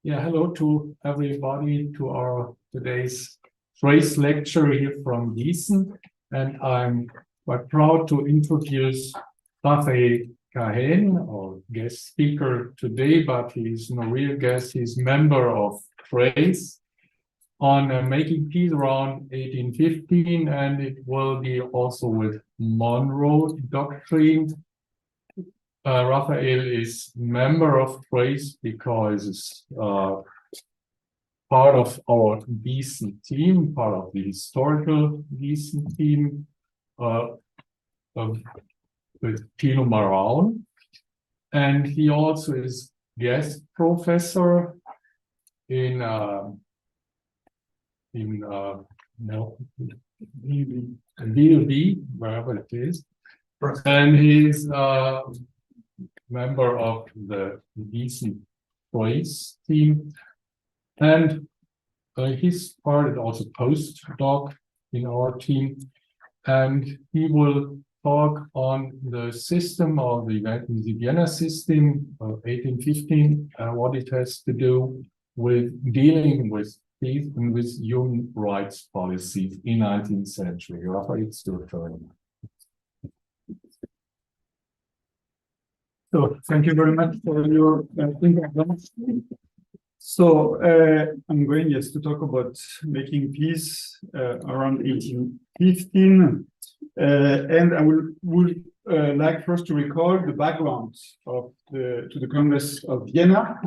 Yeah, hello to everybody to our today's phrase lecture here from Giessen. And I'm quite proud to introduce Raphaël Cahen, our guest speaker today, but he's no real guest, he's member of phrase on making peace around 1815, and it will be also with Monroe Doctrine. Raphael is member of phrase because it's part of our Giessen team, part of the historical Giessen team with Tino Maraun. And he also is guest professor in VLD, wherever it is. And he's member of the Giessen phrase team, and he's part also postdoc in our team, and he will talk on the system of the Vienna system of 1815 and what it has to do with dealing with peace and with human rights policies in 19th century. Raphael, it's your turn. So thank you very much for your introduction. So I'm going to talk about making peace around 1815, and I would like first to recall the background of to the Congress of Vienna.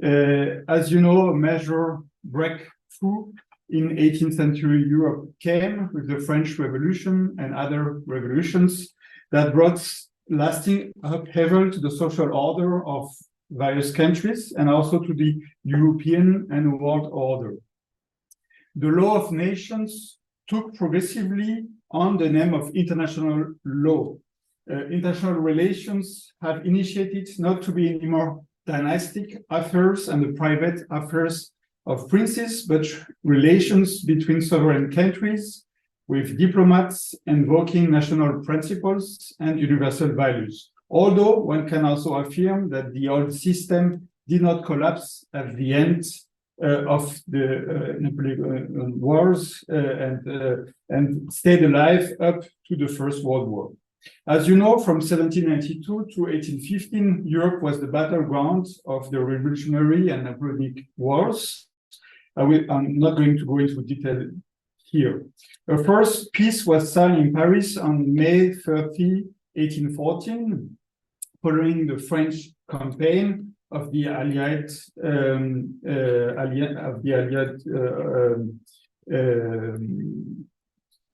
As you know, a major breakthrough in 18th century Europe came with the French Revolution and other revolutions that brought lasting upheaval to the social order of various countries and also to the European and world order. The law of nations took progressively on the name of international law. International relations have initiated not to be anymore dynastic affairs and the private affairs of princes, but relations between sovereign countries with diplomats invoking national principles and universal values. Although one can also affirm that the old system did not collapse at the end of the Napoleonic Wars and stayed alive up to the First World War. As you know, from 1792 to 1815, Europe was the battleground of the Revolutionary and Napoleonic Wars. I'm not going to go into detail here. The first peace was signed in Paris on May 30, 1814, following the French campaign of the Allied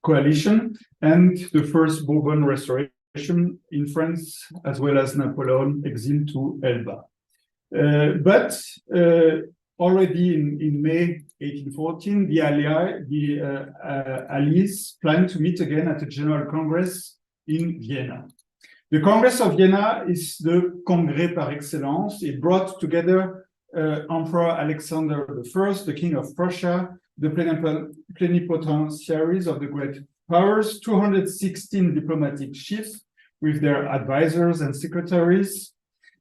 coalition and the first Bourbon restoration in France, as well as Napoleon exile to Elba. But already in May 1814, the Allies planned to meet again at a General Congress in Vienna. The Congress of Vienna is the Congrès par excellence. It brought together Emperor Alexander I, the King of Prussia, the plenipotentiaries of the great powers, 216 diplomatic chiefs with their advisors and secretaries,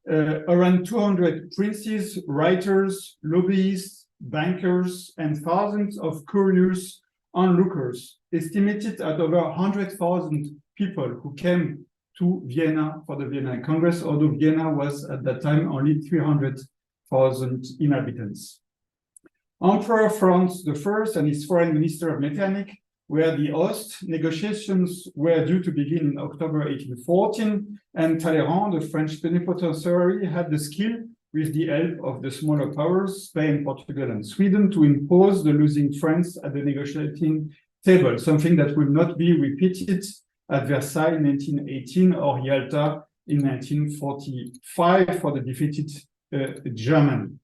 around 200 princes, writers, lobbyists, bankers, and thousands of curious onlookers, estimated at over 100,000 people who came to Vienna for the Vienna Congress, although Vienna was at that time only 300,000 inhabitants. Emperor Franz I and his foreign minister of Metternich were the host. Negotiations were due to begin in October 1814, and Talleyrand, the French plenipotentiary, had the skill, with the help of the smaller powers, Spain, Portugal, and Sweden, to impose the losing France at the negotiating table, something that will not be repeated at Versailles in 1918 or Yalta in 1945 for the defeated Germany.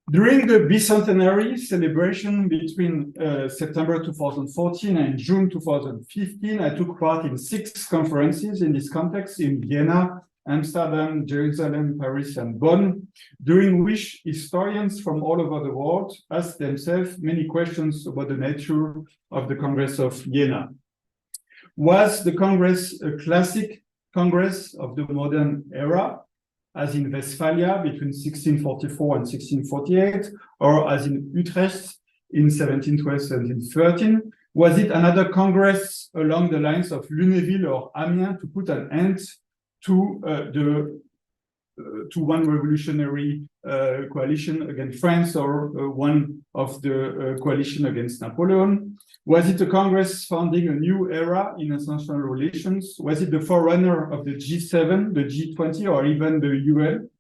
During the bicentenary celebration between September 2014 and June 2015, I took part in 6 conferences in this context in Vienna, Amsterdam, Jerusalem, Paris, and Bonn, during which historians from all over the world asked themselves many questions about the nature of the Congress of Vienna. Was the Congress a classic Congress of the modern era? as in Westphalia between 1644 and 1648, or as in Utrecht in 1712-1713? Was it another congress along the lines of Lunéville or Amiens to put an end to one revolutionary coalition against France, or one of the coalition against Napoleon? Was it a congress founding a new era in international relations? Was it the forerunner of the G7, the G20, or even the UN?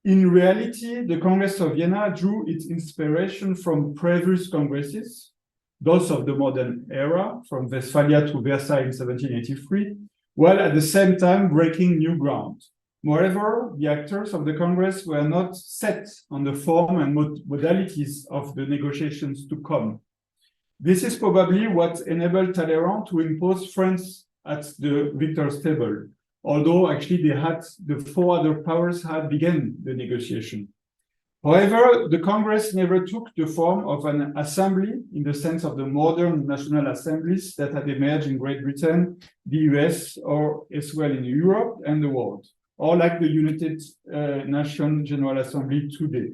In reality, the Congress of Vienna drew its inspiration from previous congresses, those of the modern era, from Westphalia to Versailles in 1783, while at the same time breaking new ground. Moreover, the actors of the Congress were not set on the form and modalities of the negotiations to come. This is probably what enabled Talleyrand to impose France at the victor's table, although actually the four other powers had begun the negotiation. However, the Congress never took the form of an assembly in the sense of the modern national assemblies that had emerged in Great Britain, the US, or as well in Europe and the world, or like the United Nations General Assembly today.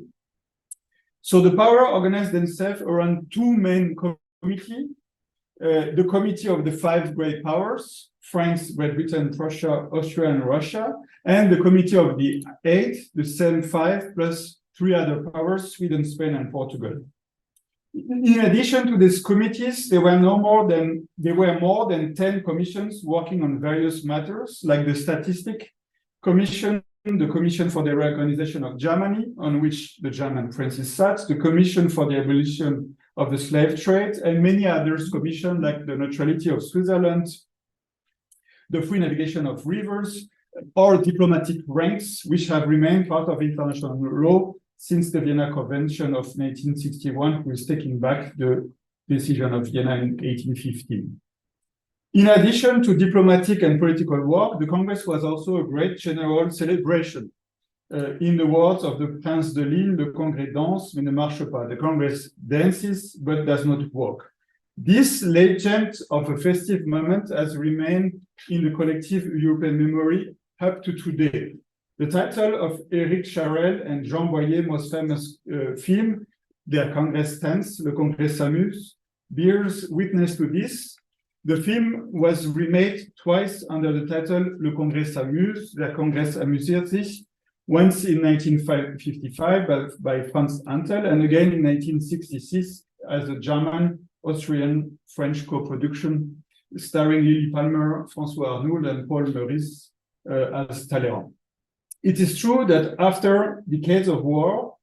So the power organized themselves around two main committees, the Committee of the Five Great Powers, France, Great Britain, Prussia, Austria, and Russia, and the Committee of the Eight, the same five, plus three other powers, Sweden, Spain, and Portugal. In addition to these committees, there were more than 10 commissions working on various matters, like the Statistic Commission, the Commission for the Reorganization of Germany, on which the German princes sat, the Commission for the Abolition of the Slave Trade, and many others commissioned, like the Neutrality of Switzerland, the Free Navigation of Rivers, or diplomatic ranks, which have remained part of international law since the Vienna Convention of 1961, who is taking back the decision of Vienna in 1815. In addition to diplomatic and political work, the Congress was also a great general celebration. In the words of the Prince de Lille, le Congrès danse, mais ne marche pas. The Congress dances, but does not walk. This legend of a festive moment has remained in the collective European memory up to today. The title of Éric Charel and Jean Boyer's most famous film, Der Kongress tanzt, Le Congrès s'amuse, bears witness to this. The film was remade twice under the title Le Congrès s'amuse, Der Kongress amüsiert sich, once in 1955 by Franz Antel, and again in 1966 as a German-Austrian-French co-production starring Lily Palmer, François Arnould, and Paul Meurice as Talleyrand. It is true that after decades of war,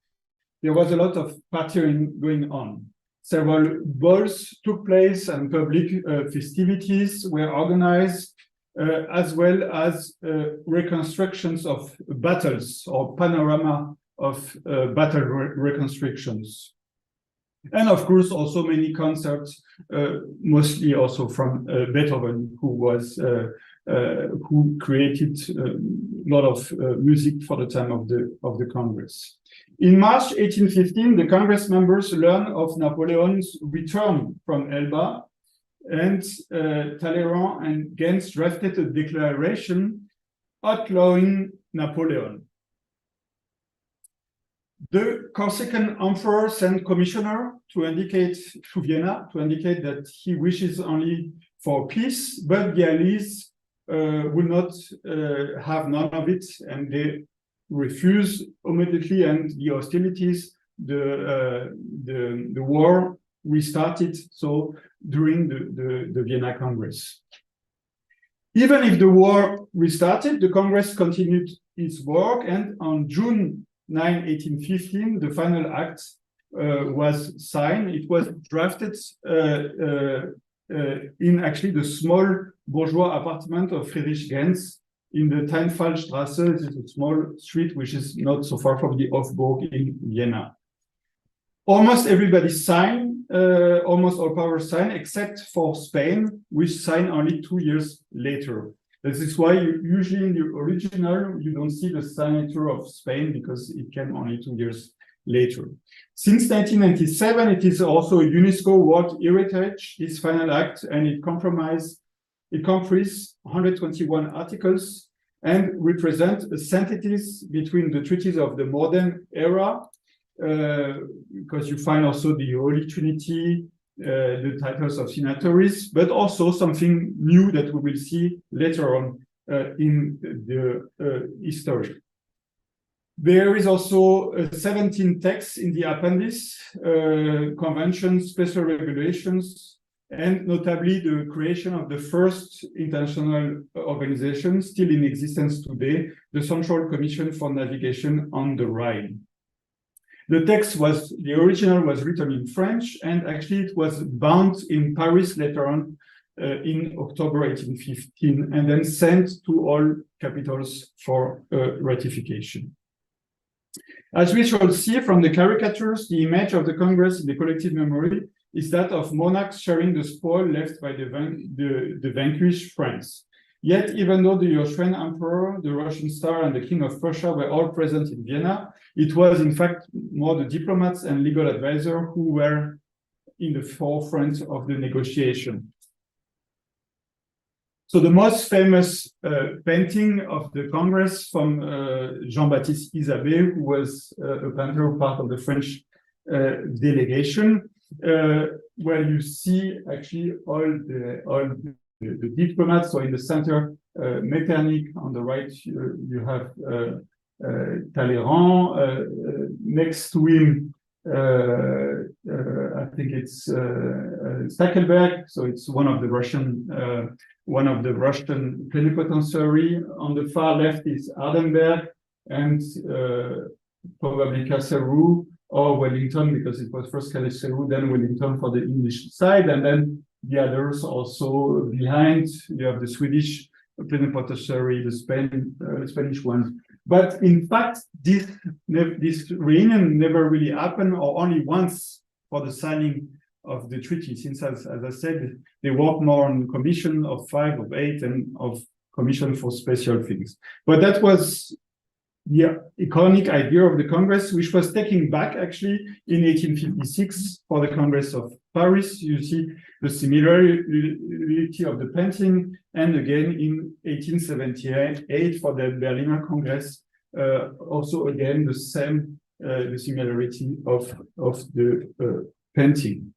there was a lot of partying going on. Several balls took place and public festivities were organized, as well as reconstructions of battles or panorama of battle reconstructions. And of course, also many concerts, mostly also from Beethoven, who created a lot of music for the time of the Congress. In March 1815, the Congress members learned of Napoleon's return from Elba, and Talleyrand and Gens drafted a declaration outlawing Napoleon. The Corsican emperor sent commissioner to Vienna to indicate that he wishes only for peace, but the allies will not have none of it, and they refuse immediately, and the hostilities, the war restarted. So during the Vienna Congress, even if the war restarted, the Congress continued its work, and on June 9, 1815, the final act was signed. It was drafted in actually the small bourgeois apartment of Friedrich Gens in the Teinfallstrasse. It is a small street which is not so far from the Hofburg in Vienna. Almost everybody signed, almost all powers signed, except for Spain, which signed only 2 years later. This is why usually in the original, you don't see the signature of Spain, because it came only 2 years later. Since 1997, it is also a UNESCO World Heritage, this final act, and it comprises 121 articles and represent a synthesis between the treaties of the modern era, because you find also the Holy Trinity, the titles of signatories, but also something new that we will see later on in the history. There is also 17 texts in the appendix, conventions, special regulations, and notably the creation of the first international organization still in existence today, the Central Commission for Navigation on the Rhine. The original was written in French, and actually it was bound in Paris later on in October 1815, and then sent to all capitals for ratification. As we shall see from the caricatures, the image of the Congress in the collective memory is that of monarchs sharing the spoil left by the vanquished France. Yet, even though the Austrian emperor, the Russian Tsar, and the King of Prussia were all present in Vienna, it was in fact more the diplomats and legal advisors who were in the forefront of the negotiation. So the most famous painting of the Congress from Jean-Baptiste Isabey, who was a painter, part of the French delegation, where you see actually all the diplomats. So in the center, Metternich, on the right, you have Talleyrand. Next to him, I think it's Stackelberg. So it's one of the Russian plenipotentiary. On the far left is Hardenberg, and probably Casseroux or Wellington, because it was first Casseroux, then Wellington for the English side, and then the others also behind. You have the Swedish plenipotentiary, the Spanish one. But in fact, this reunion never really happened, or only once for the signing of the treaty, since, as I said, they work more on commission of 5, of 8, and of commission for special things. But that was the iconic idea of the Congress, which was taken back actually in 1856 for the Congress of Paris. You see the similarity of the painting, and again in 1878 for the Berliner Congress, also again the same, the similarity of the painting.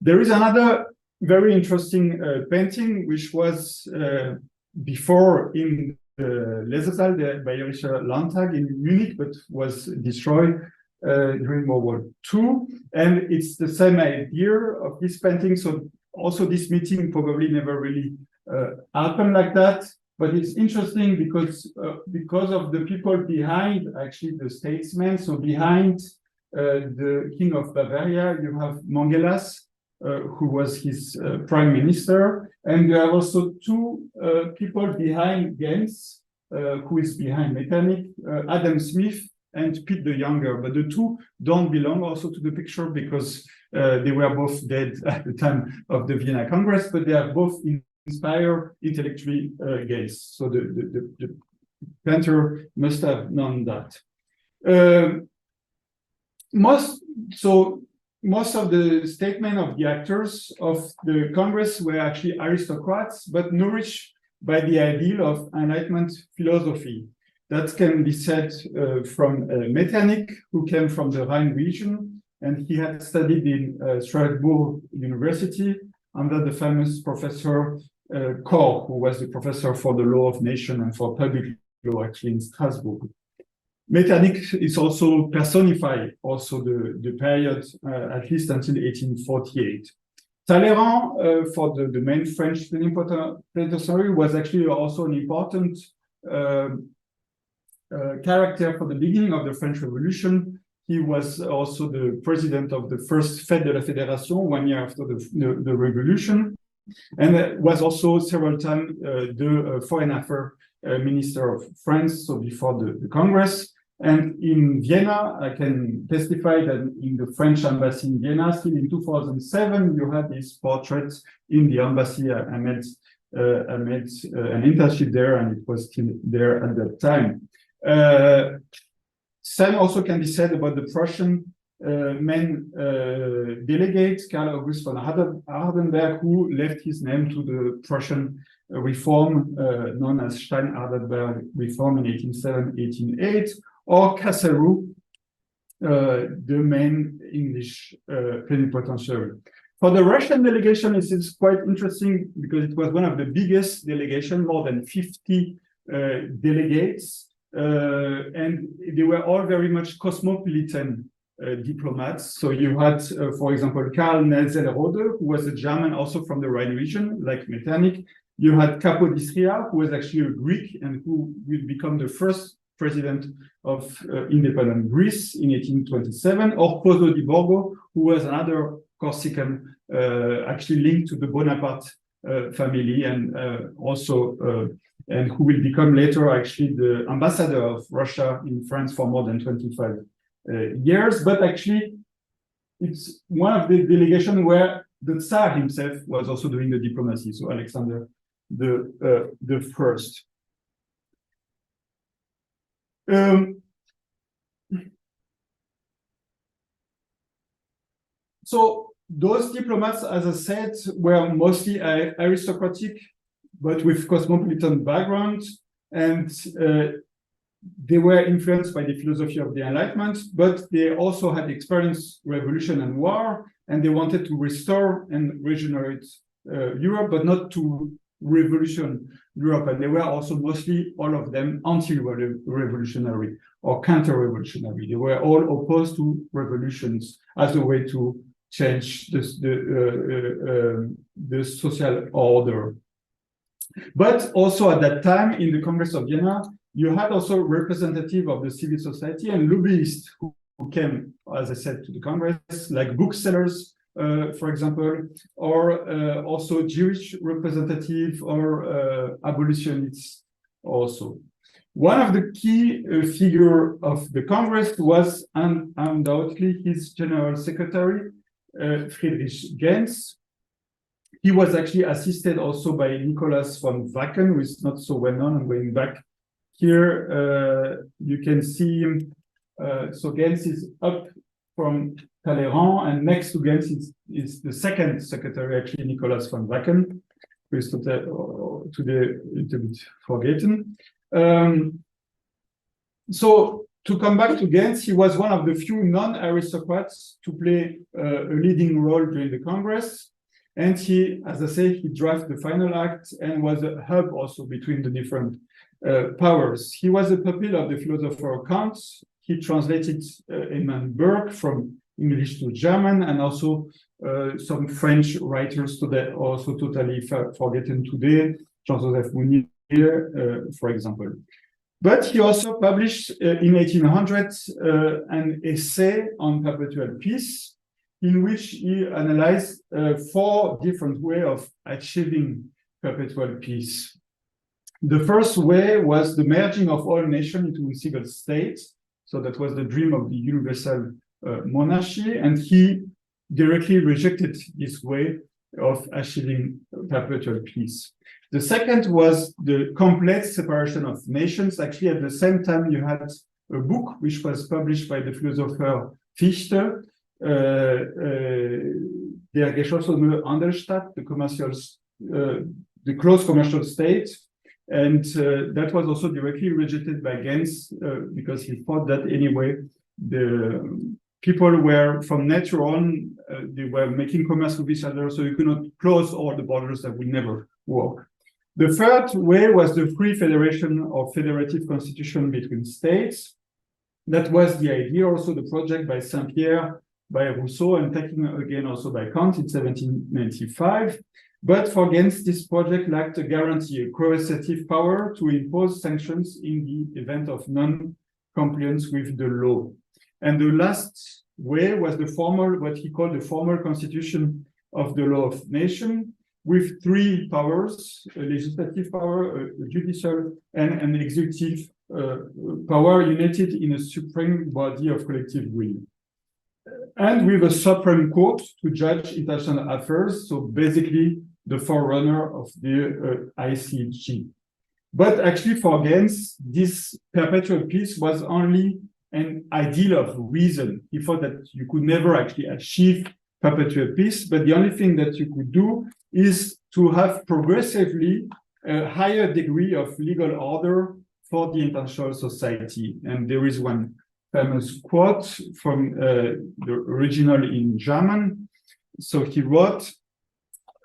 There is another very interesting painting, which was before in the Lesesaal, the Bayerischer Landtag in Munich, but was destroyed during World War II. And it's the same idea of this painting. So also this meeting probably never really happened like that. But it's interesting because of the people behind, actually the statesmen. So behind the King of Bavaria, you have Montgelas, who was his prime minister. And you have also two people behind Gens, who is behind Metternich, Adam Smith and Pitt the Younger. But the two don't belong also to the picture because they were both dead at the time of the Vienna Congress, but they are both inspired intellectually Gens. So the painter must have known that. Most of the statements of the actors of the Congress were actually aristocrats, but nourished by the ideal of Enlightenment philosophy. That can be said from Metternich, who came from the Rhine region, and he had studied in Strasbourg University under the famous professor Koch, who was the professor for the law of nation and for public law actually in Strasbourg. Metternich is also personified also the period at least until 1848. Talleyrand, for the main French plenipotentiary, was actually also an important character for the beginning of the French Revolution. He was also the president of the first Fête de la Fédération 1 year after the revolution, and was also several times the foreign affairs minister of France, so before the Congress. And in Vienna, I can testify that in the French embassy in Vienna, still in 2007, you had this portrait in the embassy. I made an internship there, and it was still there at that time. Same also can be said about the Prussian main delegate, Karl August von Hardenberg, who left his name to the Prussian reform known as Stein-Hardenberg reform in 1807-1808, or Casseroux, the main English plenipotentiary. For the Russian delegation, it is quite interesting because it was one of the biggest delegations, more than 50 delegates, and they were all very much cosmopolitan diplomats. So you had, for example, Karl Nelselrode, who was a German also from the Rhine region, like Metternich. You had Kapodistria, who was actually a Greek and who will become the first president of independent Greece in 1827, or Pozo di Borgo, who was another Corsican, actually linked to the Bonaparte family, and and who will become later actually the ambassador of Russia in France for more than 25 years. But actually, it's one of the delegations where the Tsar himself was also doing the diplomacy, so Alexander the First. So those diplomats, as I said, were mostly aristocratic, but with cosmopolitan background, and they were influenced by the philosophy of the Enlightenment, but they also had experienced revolution and war, and they wanted to restore and regenerate Europe, but not to revolution Europe. And they were also mostly, all of them, anti-revolutionary or counter-revolutionary. They were all opposed to revolutions as a way to change the social order. But also at that time, in the Congress of Vienna, you had also representative of the civil society and lobbyists who came, as I said, to the Congress, like booksellers, for example, or also Jewish representative or abolitionists also. One of the key figure of the Congress was undoubtedly his general secretary, Friedrich Gentz. He was actually assisted also by Nicholas von Wacken, who is not so well known. I'm going back here. You can see him. So Gentz is up from Talleyrand, and next to Gentz is the second secretary, actually, Nicholas von Wacken, who is today a little bit forgotten. So to come back to Gentz, he was one of the few non-aristocrats to play a leading role during the Congress. And he, as I say, he drafted the final act and was a hub also between the different powers. He was a pupil of the philosopher Kant. He translated Edmund Burke from English to German, and also some French writers today also totally forgotten today, Jean-Joseph Mounier, for example. But he also published in 1800 an essay on perpetual peace, in which he analyzed 4 different ways of achieving perpetual peace. The first way was the merging of all nations into a single state. So that was the dream of the universal monarchy, and he directly rejected this way of achieving perpetual peace. The second was the complete separation of nations. Actually, at the same time, you had a book which was published by the philosopher Fichte, Der geschlossene Handelsstaat, the close commercial state. And that was also directly rejected by Gentz because he thought that anyway, the people were from nature on, they were making commerce with each other, so you could not close all the borders that would never work. The third way was the free federation or federative constitution between states. That was the idea, also the project by Saint-Pierre, by Rousseau, and taken again also by Kant in 1795. But for Gentz, this project lacked a guarantee, a coercive power to impose sanctions in the event of non-compliance with the law. And the last way was the formal, what he called the formal constitution of the law of nation, with 3 powers: a legislative power, a judicial, and an executive power united in a supreme body of collective will. And with a Supreme Court to judge international affairs, so basically the forerunner of the ICJ. But actually for Gentz, this perpetual peace was only an ideal of reason. He thought that you could never actually achieve perpetual peace, but the only thing that you could do is to have progressively a higher degree of legal order for the international society. And there is one famous quote from the original in German. So he wrote,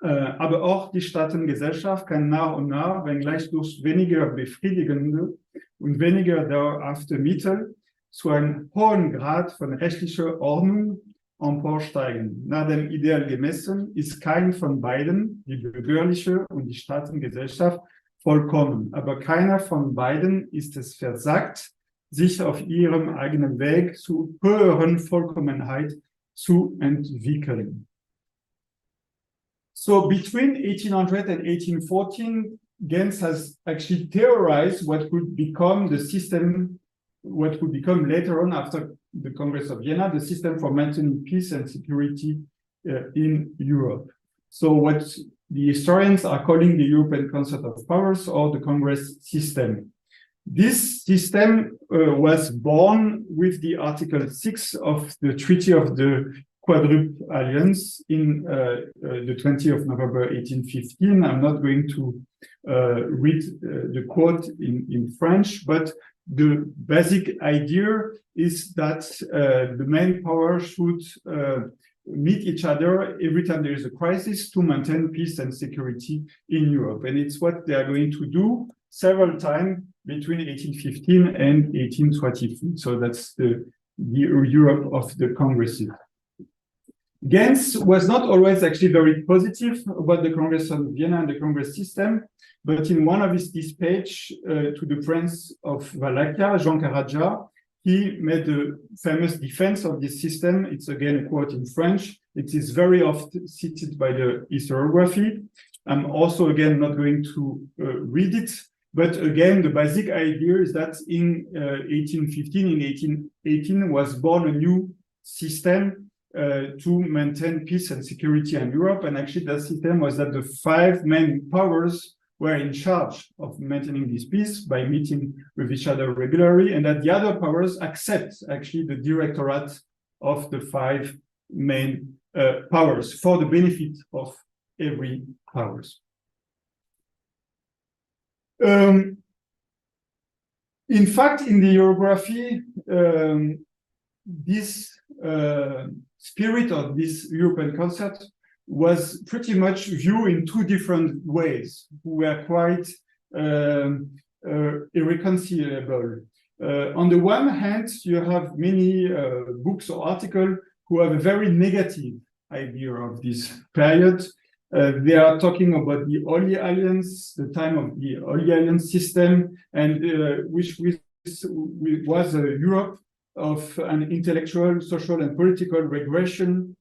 aber auch die Staatengesellschaft kann nach und nach, wenngleich durch weniger befriedigende und weniger dauerhafte Mittel, zu einem hohen Grad von rechtlicher Ordnung emporsteigen. Nach dem Ideal gemessen ist kein von beiden, die bürgerliche und die Staatengesellschaft, vollkommen. Aber keiner von beiden ist es versagt, sich auf ihrem eigenen Weg zu höheren Vollkommenheit zu entwickeln. So between 1800 and 1814, Gens has actually theorized what would become the system, what would become later on after the Congress of Vienna, the system for maintaining peace and security in Europe. So what the historians are calling the European Concert of Powers or the Congress system. This system was born with the Article 6 of the Treaty of the Quadruple Alliance in the 20th of November 1815. I'm not going to read the quote in French, but the basic idea is that the main powers should meet each other every time there is a crisis to maintain peace and security in Europe. And it's what they are going to do several times between 1815 and 1823. So that's the Europe of the Congresses. Gens was not always actually very positive about the Congress of Vienna and the Congress system, but in one of his dispatch to the Prince of Wallachia, Jean Karaja, he made a famous defense of this system. It's again a quote in French. It is very often cited by the historiography. I'm also again not going to read it, but again, the basic idea is that in 1815, in 1818 was born a new system to maintain peace and security in Europe. And actually that system was that the five main powers were in charge of maintaining this peace by meeting with each other regularly, and that the other powers accept actually the directorate of the five main powers for the benefit of every powers. In fact, in the Eurography, this spirit of this European concept was pretty much viewed in two different ways, who were quite irreconcilable. On the one hand, you have many books or articles who have a very negative idea of this period. They are talking about the Holy Alliance, the time of the Holy Alliance system, and which was a Europe of an intellectual, social, and political regression,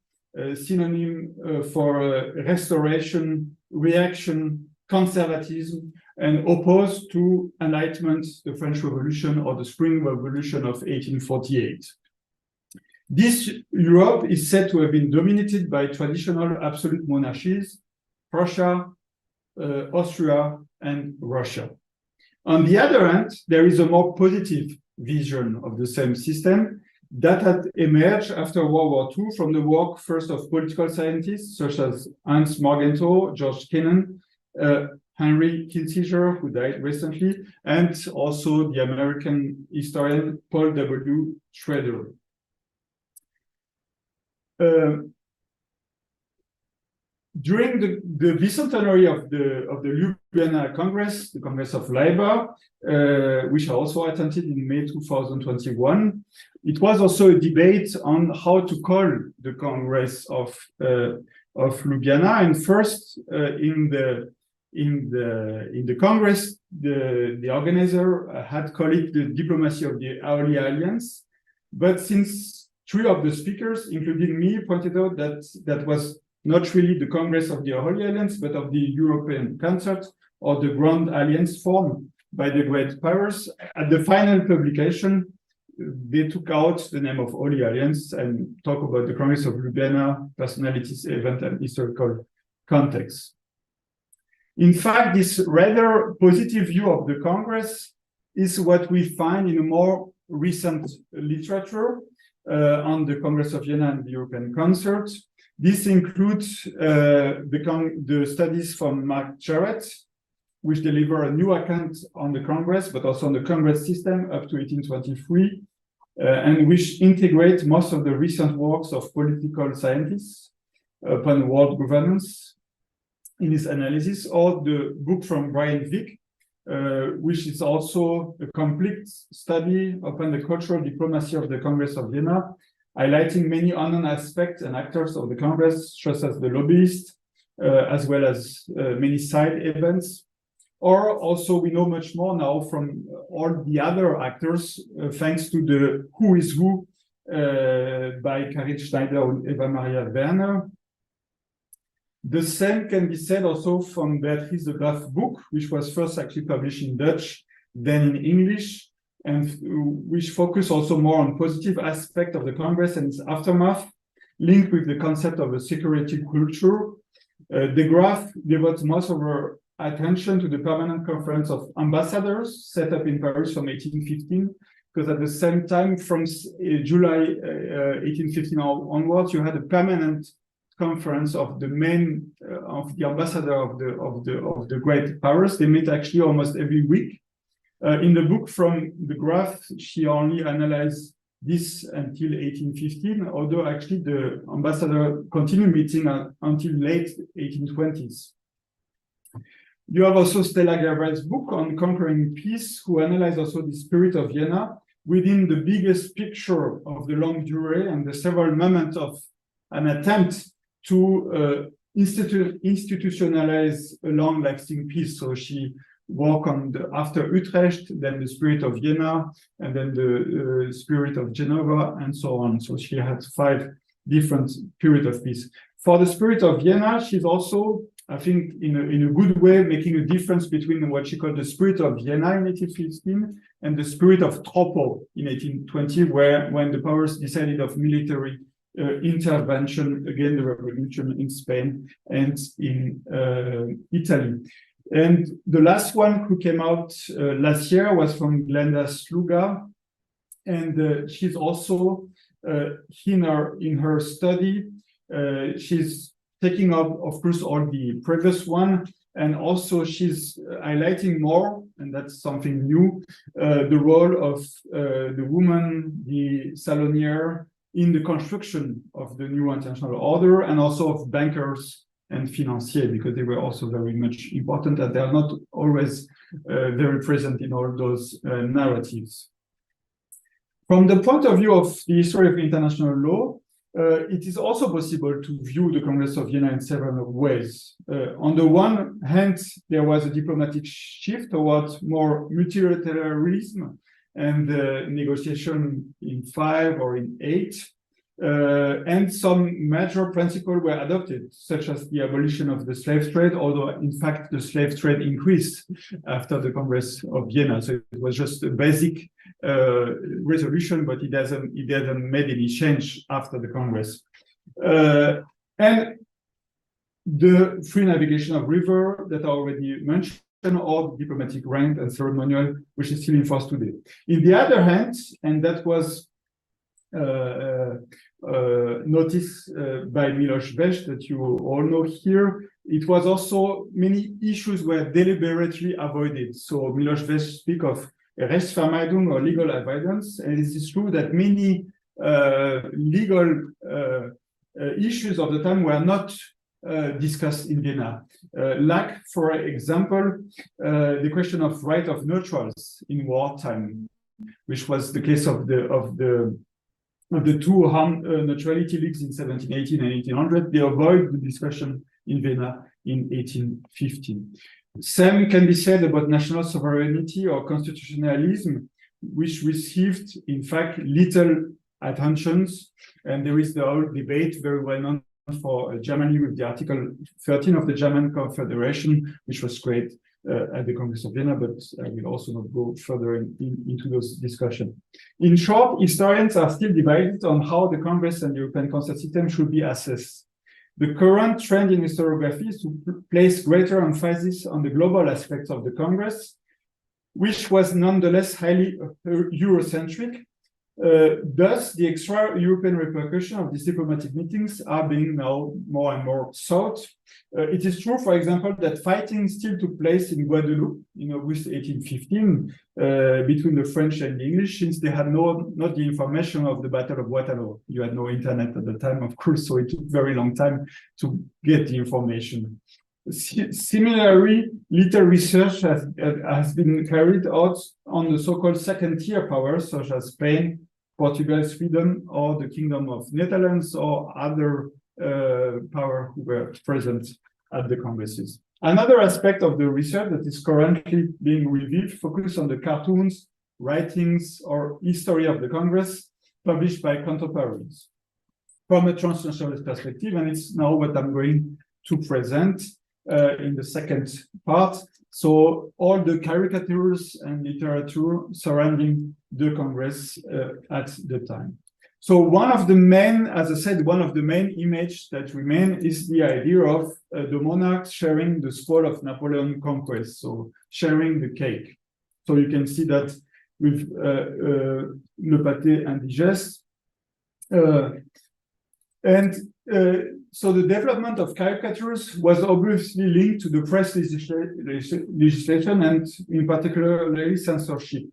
synonym for restoration, reaction, conservatism, and opposed to Enlightenment, the French Revolution, or the Spring Revolution of 1848. This Europe is said to have been dominated by traditional absolute monarchies, Prussia, Austria, and Russia. On the other hand, there is a more positive vision of the same system that had emerged after World War II from the work first of political scientists such as Hans Morgenthau, George Kennan, Henry Kissinger, who died recently, and also the American historian Paul W. Schrader. During the bicentenary of the Ljubljana Congress, the Congress of Labor, which I also attended in May 2021, it was also a debate on how to call the Congress of Ljubljana. And first, in the Congress, the organizer had called it the Diplomacy of the Holy Alliance. But since three of the speakers, including me, pointed out that that was not really the Congress of the Holy Alliance, but of the European Concert, or the Grand Alliance formed by the great powers. At the final publication, they took out the name of Holy Alliance and talk about the Congress of Ljubljana, personalities, event, and historical context. In fact, this rather positive view of the Congress is what we find in a more recent literature on the Congress of Vienna and the European Concert. This includes the studies from Mark Jarrett, which deliver a new account on the Congress, but also on the Congress system up to 1823, and which integrate most of the recent works of political scientists upon world governance in his analysis, or the book from Brian Vick, which is also a complete study upon the cultural diplomacy of the Congress of Vienna, highlighting many unknown aspects and actors of the Congress, such as the lobbyists, as well as many side events. Or also we know much more now from all the other actors, thanks to the Who is Who by Karin Schneider and Eva Maria Werner. The same can be said also from Beatrice de Graaf's book, which was first actually published in Dutch, then in English, and which focus also more on positive aspect of the Congress and its aftermath, linked with the concept of a security culture. De Graaf devotes most of her attention to the Permanent Conference of Ambassadors set up in Paris from 1815, because at the same time, from July 1815 onwards, you had a permanent conference of the main of the ambassador of the great powers. They meet actually almost every week. In the book from de Graaf, she only analyzed this until 1815, although actually the ambassador continued meeting until late 1820s. You have also Stella Gerber's book on Conquering Peace, who analyzed also the spirit of Vienna within the biggest picture of the longue durée and the several moments of an attempt to institutionalize a long-lasting peace. So she worked on after Utrecht, then the spirit of Vienna, and then the spirit of Geneva, and so on. So she had 5 different periods of peace. For the spirit of Vienna, she's also, I think, in a good way, making a difference between what she called the spirit of Vienna in 1815 and the spirit of Troppo in 1820, when the powers decided of military intervention against the revolution in Spain and in Italy. And the last one who came out last year was from Glenda Sluga, and she's also in her study, she's taking up, of course, all the previous one, and also she's highlighting more, and that's something new, the role of the woman, the salonier, in the construction of the new international order, and also of bankers and financiers, because they were also very much important, and they are not always very present in all those narratives. From the point of view of the history of international law, it is also possible to view the Congress of Vienna in several ways. On the one hand, there was a diplomatic shift towards more multilateralism and negotiation in 5 or in 8. And some major principles were adopted, such as the abolition of the slave trade, although in fact the slave trade increased after the Congress of Vienna. So it was just a basic resolution, but it hasn't made any change after the Congress. And the free navigation of river that I already mentioned, or diplomatic rank and ceremonial, which is still in force today. In the other hand, and that was noticed by Miloš Veš, that you all know here, it was also many issues were deliberately avoided. So Miloš Veš speaks of Rechtsvermeidung or legal avoidance, and it is true that many legal issues of the time were not discussed in Vienna. Like, for example, the question of right of neutrals in wartime, which was the case of the 2 neutrality leagues in 1718 and 1800. They avoid the discussion in Vienna in 1815. Same can be said about national sovereignty or constitutionalism, which received, in fact, little attentions. And there is the whole debate, very well known for Germany, with the Article 13 of the German Confederation, which was created at the Congress of Vienna, but I will also not go further into those discussions. In short, historians are still divided on how the Congress and the European Concert system should be assessed. The current trend in historiography is to place greater emphasis on the global aspects of the Congress, which was nonetheless highly Eurocentric. Thus, the extra-European repercussion of these diplomatic meetings are being now more and more sought. It is true, for example, that fighting still took place in Guadeloupe in August 1815 between the French and the English, since they had not the information of the Battle of Waterloo. You had no internet at the time, of course, so it took a very long time to get the information. Similarly, little research has been carried out on the so-called second-tier powers, such as Spain, Portugal, Sweden, or the Kingdom of Netherlands, or other powers who were present at the congresses. Another aspect of the research that is currently being reviewed focuses on the cartoons, writings, or history of the Congress published by contemporaries from a transnational perspective, and it's now what I'm going to present in the second part. So all the caricatures and literature surrounding the Congress at the time. So one of the main, as I said, one of the main images that remain is the idea of the monarchs sharing the spoil of Napoleon's conquest, so sharing the cake. So you can see that with le pâté indigeste. So the development of caricatures was obviously linked to the press legislation and in particular censorship.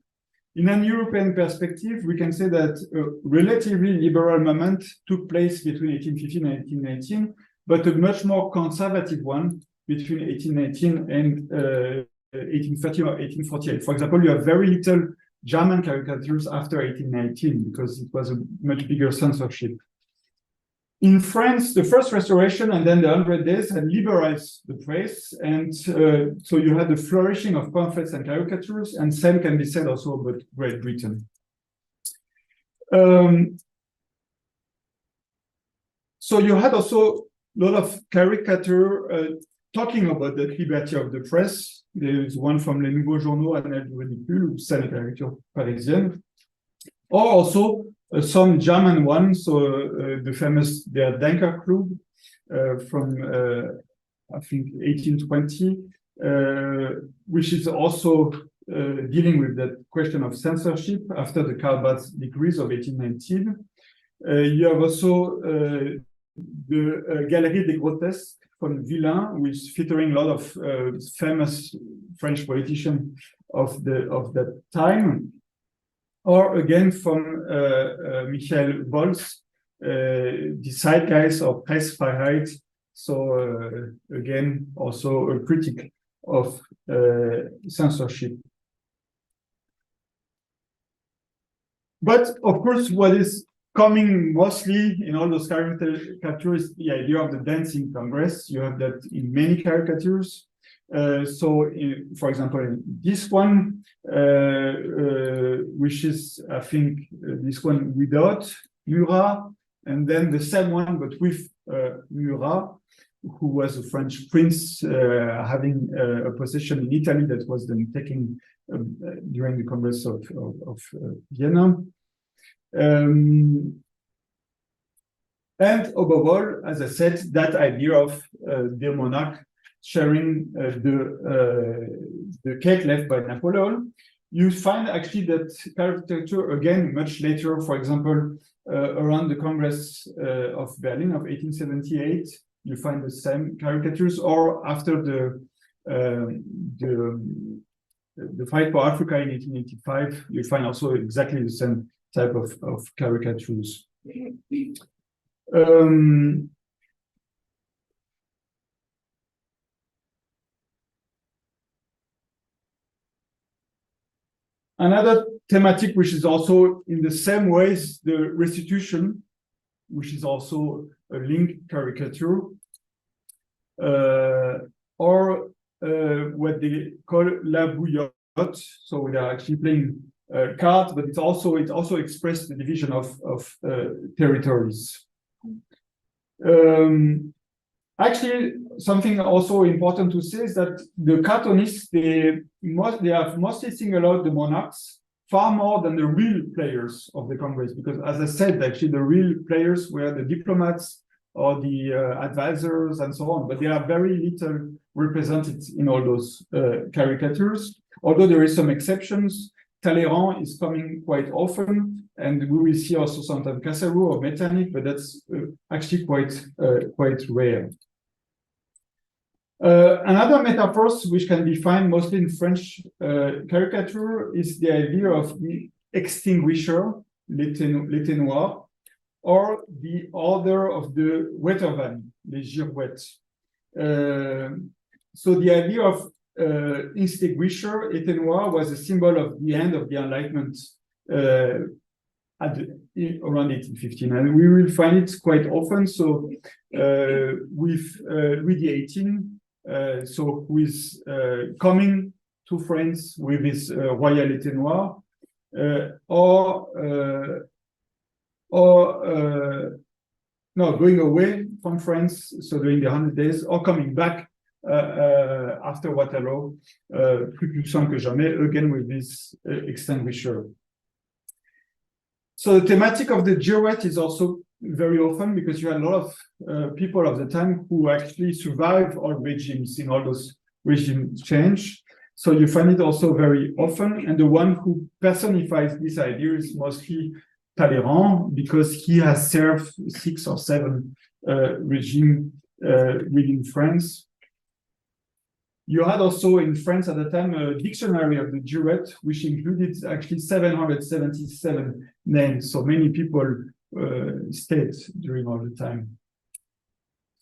In an European perspective, we can say that a relatively liberal moment took place between 1815 and 1819, but a much more conservative one between 1819 and 1830 or 1848. For example, you have very little German caricatures after 1819 because it was a much bigger censorship. In France, the first Restoration and then the 100 Days had liberalized the press, and so you had the flourishing of pamphlets and caricatures, and same can be said also about Great Britain. So you had also a lot of caricature talking about the liberty of the press. There is one from Les Nouveaux Journaux, Annales du Ridicule, ou Scène caricature parisienne, or also some German ones, so the famous Der Denker Club from I think 1820, which is also dealing with that question of censorship after the Karl Barth's decrees of 1819. You have also the Galerie des Grotesques from Villain, which is featuring a lot of famous French politicians of that time. Or again from Michael Bolz, the Zeitgeist of Pressfreiheit. So again, also a critic of censorship. But of course, what is coming mostly in all those caricatures is the idea of the dancing Congress. You have that in many caricatures. For example, in this one, which is, I think, this one without Murat, and then the same one, but with Murat, who was a French prince having a position in Italy that was then taken during the Congress of Vienna. And above all, as I said, that idea of the monarch sharing the cake left by Napoleon. You find actually that caricature again much later, for example, around the Congress of Berlin of 1878, you find the same caricatures, or after the fight for Africa in 1885, you find also exactly the same type of caricatures. Another thematic which is also in the same way is the restitution, which is also a link caricature, or what they call la bouillotte. So they are actually playing cards, but it also expressed the division of territories. Actually, something also important to say is that the cartoonists, they have mostly singled out the monarchs far more than the real players of the Congress, because as I said, actually the real players were the diplomats or the advisors and so on, but they are very little represented in all those caricatures. although there is some exceptions. Talleyrand is coming quite often, and we will see also sometimes Casserou or Metternich, but that's actually quite rare. Another metaphors which can be found mostly in French caricature is the idea of the extinguisher, l'éteignoir, or the order of the Wettervan, les girouettes. So the idea of extinguisher, éteignoir, was a symbol of the end of the Enlightenment around 1815, and we will find it quite often. So with Louis XVIII, so who is coming to France with his royal éteignoir, no, going away from France, so during the 100 Days, or coming back after Waterloo, plus puissant que jamais, again with this extinguisher. So the thematic of the girouette is also very often, because you had a lot of people of the time who actually survived all regimes in all those regime change. So you find it also very often, and the one who personifies this idea is mostly Talleyrand, because he has served 6 or 7 regimes within France. You had also in France at the time a dictionary of the girouette, which included actually 777 names. So many people stayed during all the time.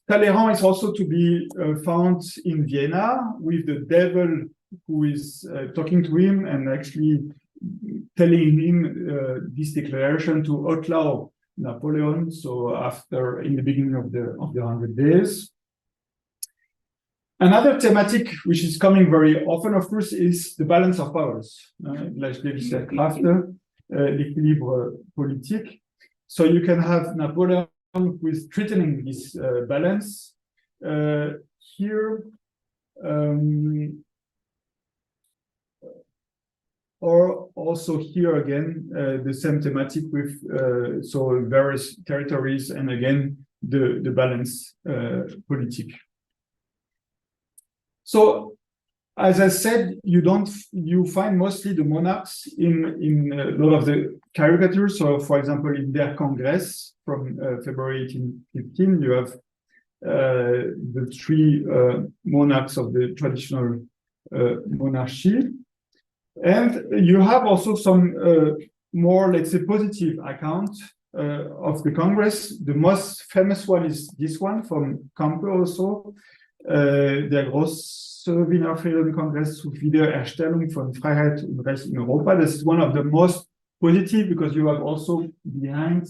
Talleyrand is also to be found in Vienna with the devil who is talking to him and actually telling him this declaration to outlaw Napoleon. So after, in the beginning of the 100 Days. Another thematic which is coming very often, of course, is the balance of powers. L'équilibre politique. So you can have Napoleon who is threatening this balance. Here, or also here again, the same thematic with so various territories, and again the balance politique. So, as I said, you find mostly the monarchs in a lot of the caricatures. So, for example, in Der Kongress from February 1815, you have the 3 monarchs of the traditional monarchy. And you have also some more, let's say, positive account of the Congress. The most famous one is this one from Campe also. Der große Wiener Friedenskongress zur Wiedererstellung von Freiheit und Recht in Europa. This is one of the most positive, because you have also behind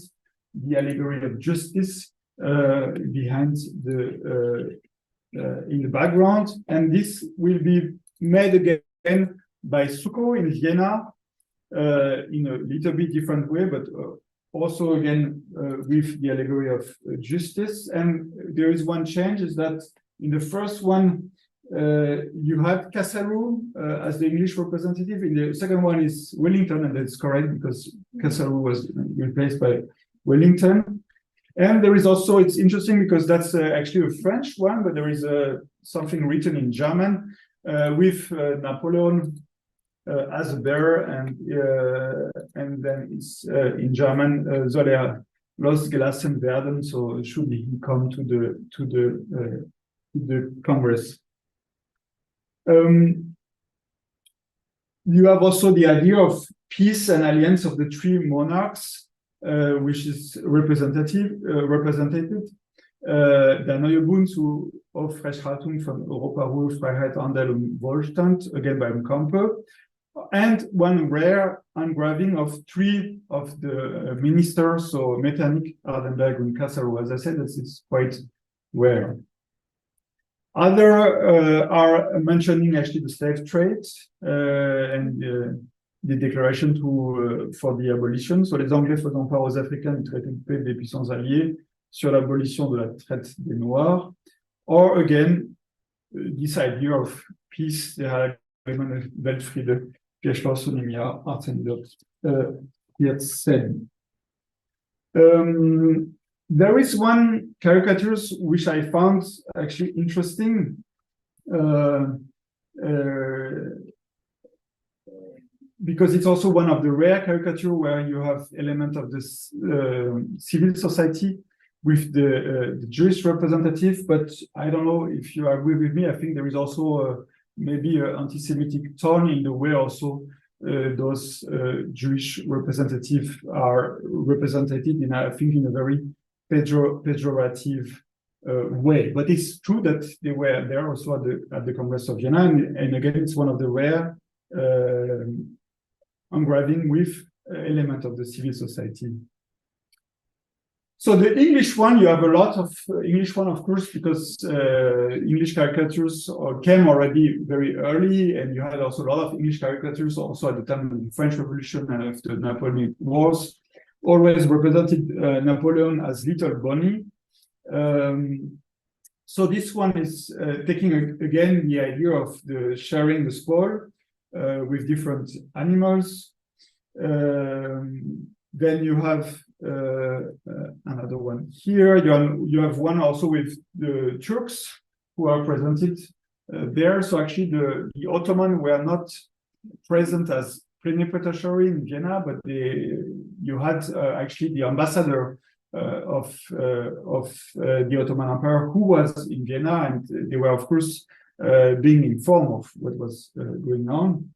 the allegory of justice behind the in the background, and this will be made again by Succo in Vienna in a little bit different way, but also again with the allegory of justice. And there is one change, is that in the first one, you had Casserou as the English representative. In the second one is Wellington, and that's correct because Casserou was replaced by Wellington. And there is also, it's interesting because that's actually a French one, but there is something written in German with Napoleon as a bear, and then it's in German, soll losgelassen werden, so should he come to the Congress. You have also the idea of peace and alliance of the 3 monarchs, which is represented. Der neue Bund zur Aufrechterhaltung von Europa, Ruhe, Freiheit, Handel und Wohlstand, again by Campe. And one rare engraving of 3 of the ministers, so Metternich, Hardenberg, and Casserou. As I said, this is quite rare. Other are mentioning actually the slave trade and the declaration for the abolition. So les Anglais faisant part aux Africains du traité de paix des puissants alliés sur l'abolition de la traite des Noirs. Or again, this idea of peace, der Weltfriede, geschlossen im Jahr 1814. There is one caricature which I found actually interesting. because it's also one of the rare caricature where you have element of this civil society with the Jewish representative. But I don't know if you agree with me. I think there is also maybe an anti-Semitic tone in the way also those Jewish representatives are represented in, I think, in a very pejorative way. But it's true that they were there also at the Congress of Vienna, and again, it's one of the rare engraving with element of the civil society. So the English one, you have a lot of English one, of course, because English caricatures came already very early, and you had also a lot of English caricatures also at the time of the French Revolution and of the Napoleonic Wars, always represented Napoleon as Little Bonnie. So this one is taking again the idea of the sharing the spoil with different animals. Then you have another one here. You have one also with the Turks who are presented there. So actually the Ottoman were not present as plenipotentiary in Vienna, but you had actually the ambassador of the Ottoman Empire who was in Vienna, and they were of course being informed of what was going on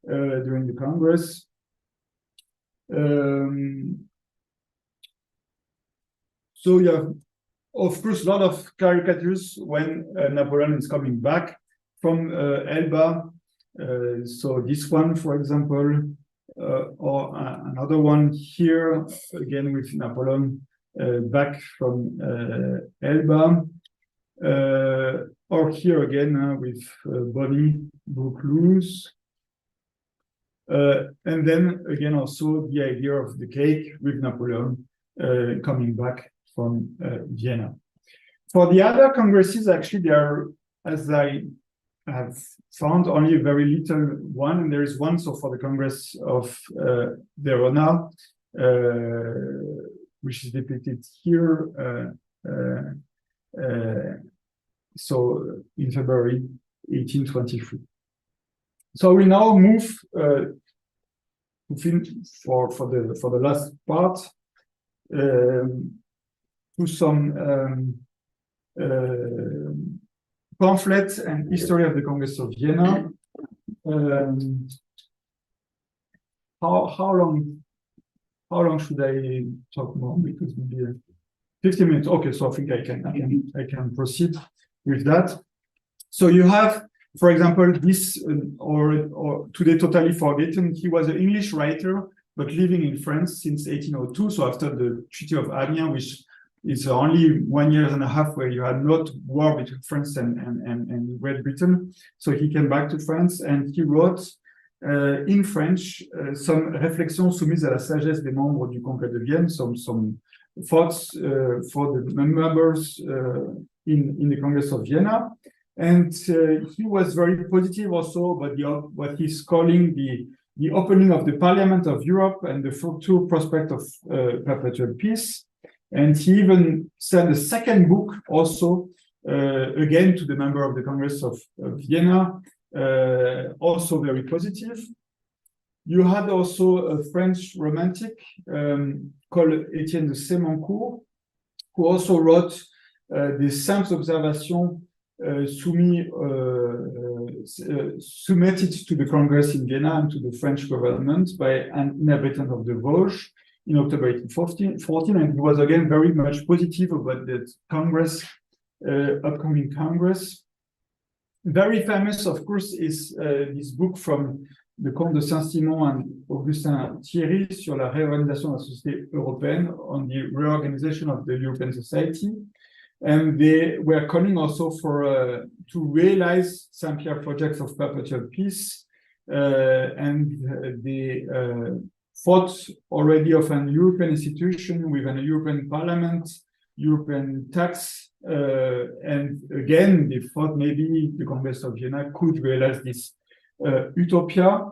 during the Congress. So you have, of course, a lot of caricatures when Napoleon is coming back from Elba. So this one, for example, or another one here, again with Napoleon back from Elba. Or here again with Bonnie Vaucluse. And then again also the idea of the cake with Napoleon coming back from Vienna. For the other congresses, actually, there are, as I have found, only a very little one, and there is one. So for the Congress of Verona, which is depicted here, so in February 1823. So we now move for the last part to some pamphlets and history of the Congress of Vienna. How long should I talk more? Because maybe 15 minutes. Okay, so I think I can proceed with that. So you have, for example, this or today totally forgotten. He was an English writer, but living in France since 1802. So after the Treaty of Amiens, which is only 1.5 years where you had not war between France and Great Britain. So he came back to France and he wrote in French some réflexions soumises à la sagesse des membres du Congrès de Vienne, some thoughts for the members in the Congress of Vienna. And he was very positive also about what he's calling the opening of the Parliament of Europe and the future prospect of perpetual peace. And he even sent a second book also, again, to the member of the Congress of Vienna, also very positive. You had also a French romantic called Étienne de Sémancourt, who also wrote des simples observations submitted to the Congress in Vienna and to the French government by an inhabitant of the Vosges in October 1814, and he was again very much positive about the Congress, upcoming Congress. Very famous, of course, is this book from the Comte de Saint-Simon and Augustin Thierry sur la réorganisation de la société européenne, on the reorganization of the European society. And they were calling also for to realize Saint-Pierre projects of perpetual peace, and they thought already of an European institution with an European parliament, European tax, and again, they thought maybe the Congress of Vienna could realize this utopia.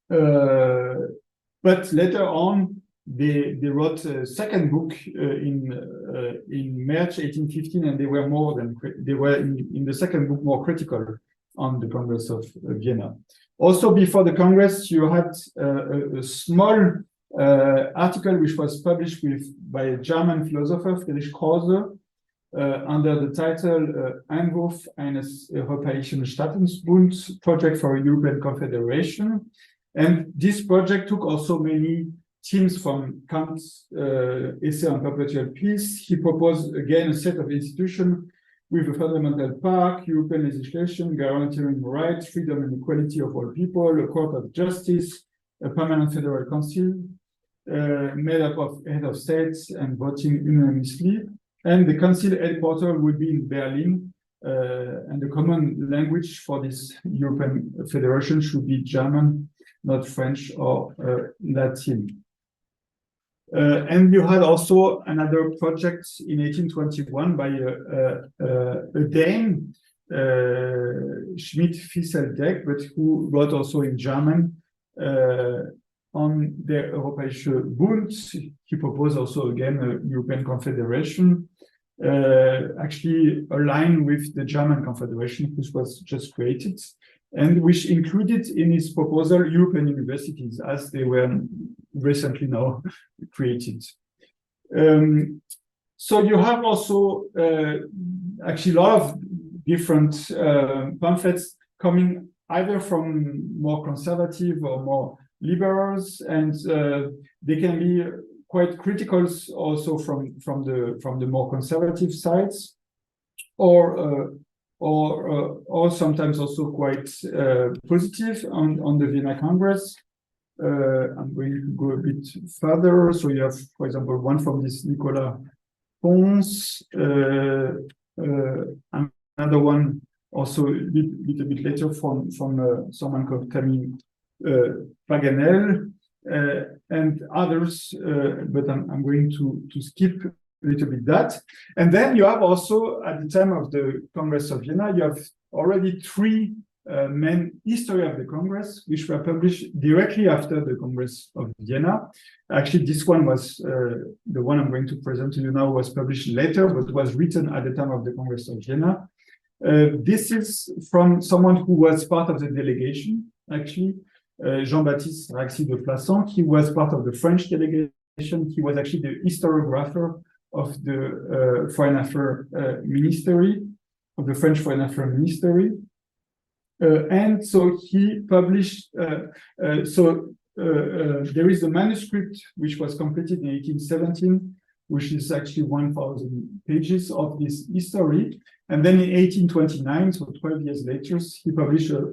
But later on, they wrote a second book in March 1815, and they were in the second book more critical on the Congress of Vienna. Also, before the Congress, you had a small article which was published by a German philosopher, Friedrich Krause, under the title Entwurf eines Europäischen Staatenbunds, Project for a European Confederation. And this project took also many themes from Kant's essay on perpetual peace. He proposed again a set of institutions with a fundamental part, European legislation guaranteeing rights, freedom and equality of all people, a court of justice, a permanent federal council made up of head of states and voting unanimously. And the council headquarters will be in Berlin, and the common language for this European Federation should be German, not French or Latin. And you had also another project in 1821 by a Dane, Schmidt-Fisseldeck, but who wrote also in German on the Europäische Bund. He proposed also again a European Confederation, actually aligned with the German Confederation, which was just created, and which included in his proposal European universities, as they were recently now created. So you have also actually a lot of different pamphlets coming either from more conservative or more liberals, and they can be quite critical also from the more conservative sides, or sometimes also quite positive on the Vienna Congress. I'm going to go a bit further. So you have, for example, one from this Nicolas Pons, another one also a little bit later from someone called Camille Paganel, and others, but I'm going to skip a little bit that. And then you have also, at the time of the Congress of Vienna, you have already three main history of the Congress, which were published directly after the Congress of Vienna. Actually, this one was, the one I'm going to present to you now was published later, but was written at the time of the Congress of Vienna. This is from someone who was part of the delegation, actually, Jean-Baptiste Raxi de Plassans. He was part of the French delegation. He was actually the historiographer of the Foreign Affairs Ministry, of the French Foreign Affairs Ministry. And so he published, there is a manuscript which was completed in 1817, which is actually 1,000 pages of this history. And then in 1829, so 12 years later, he published a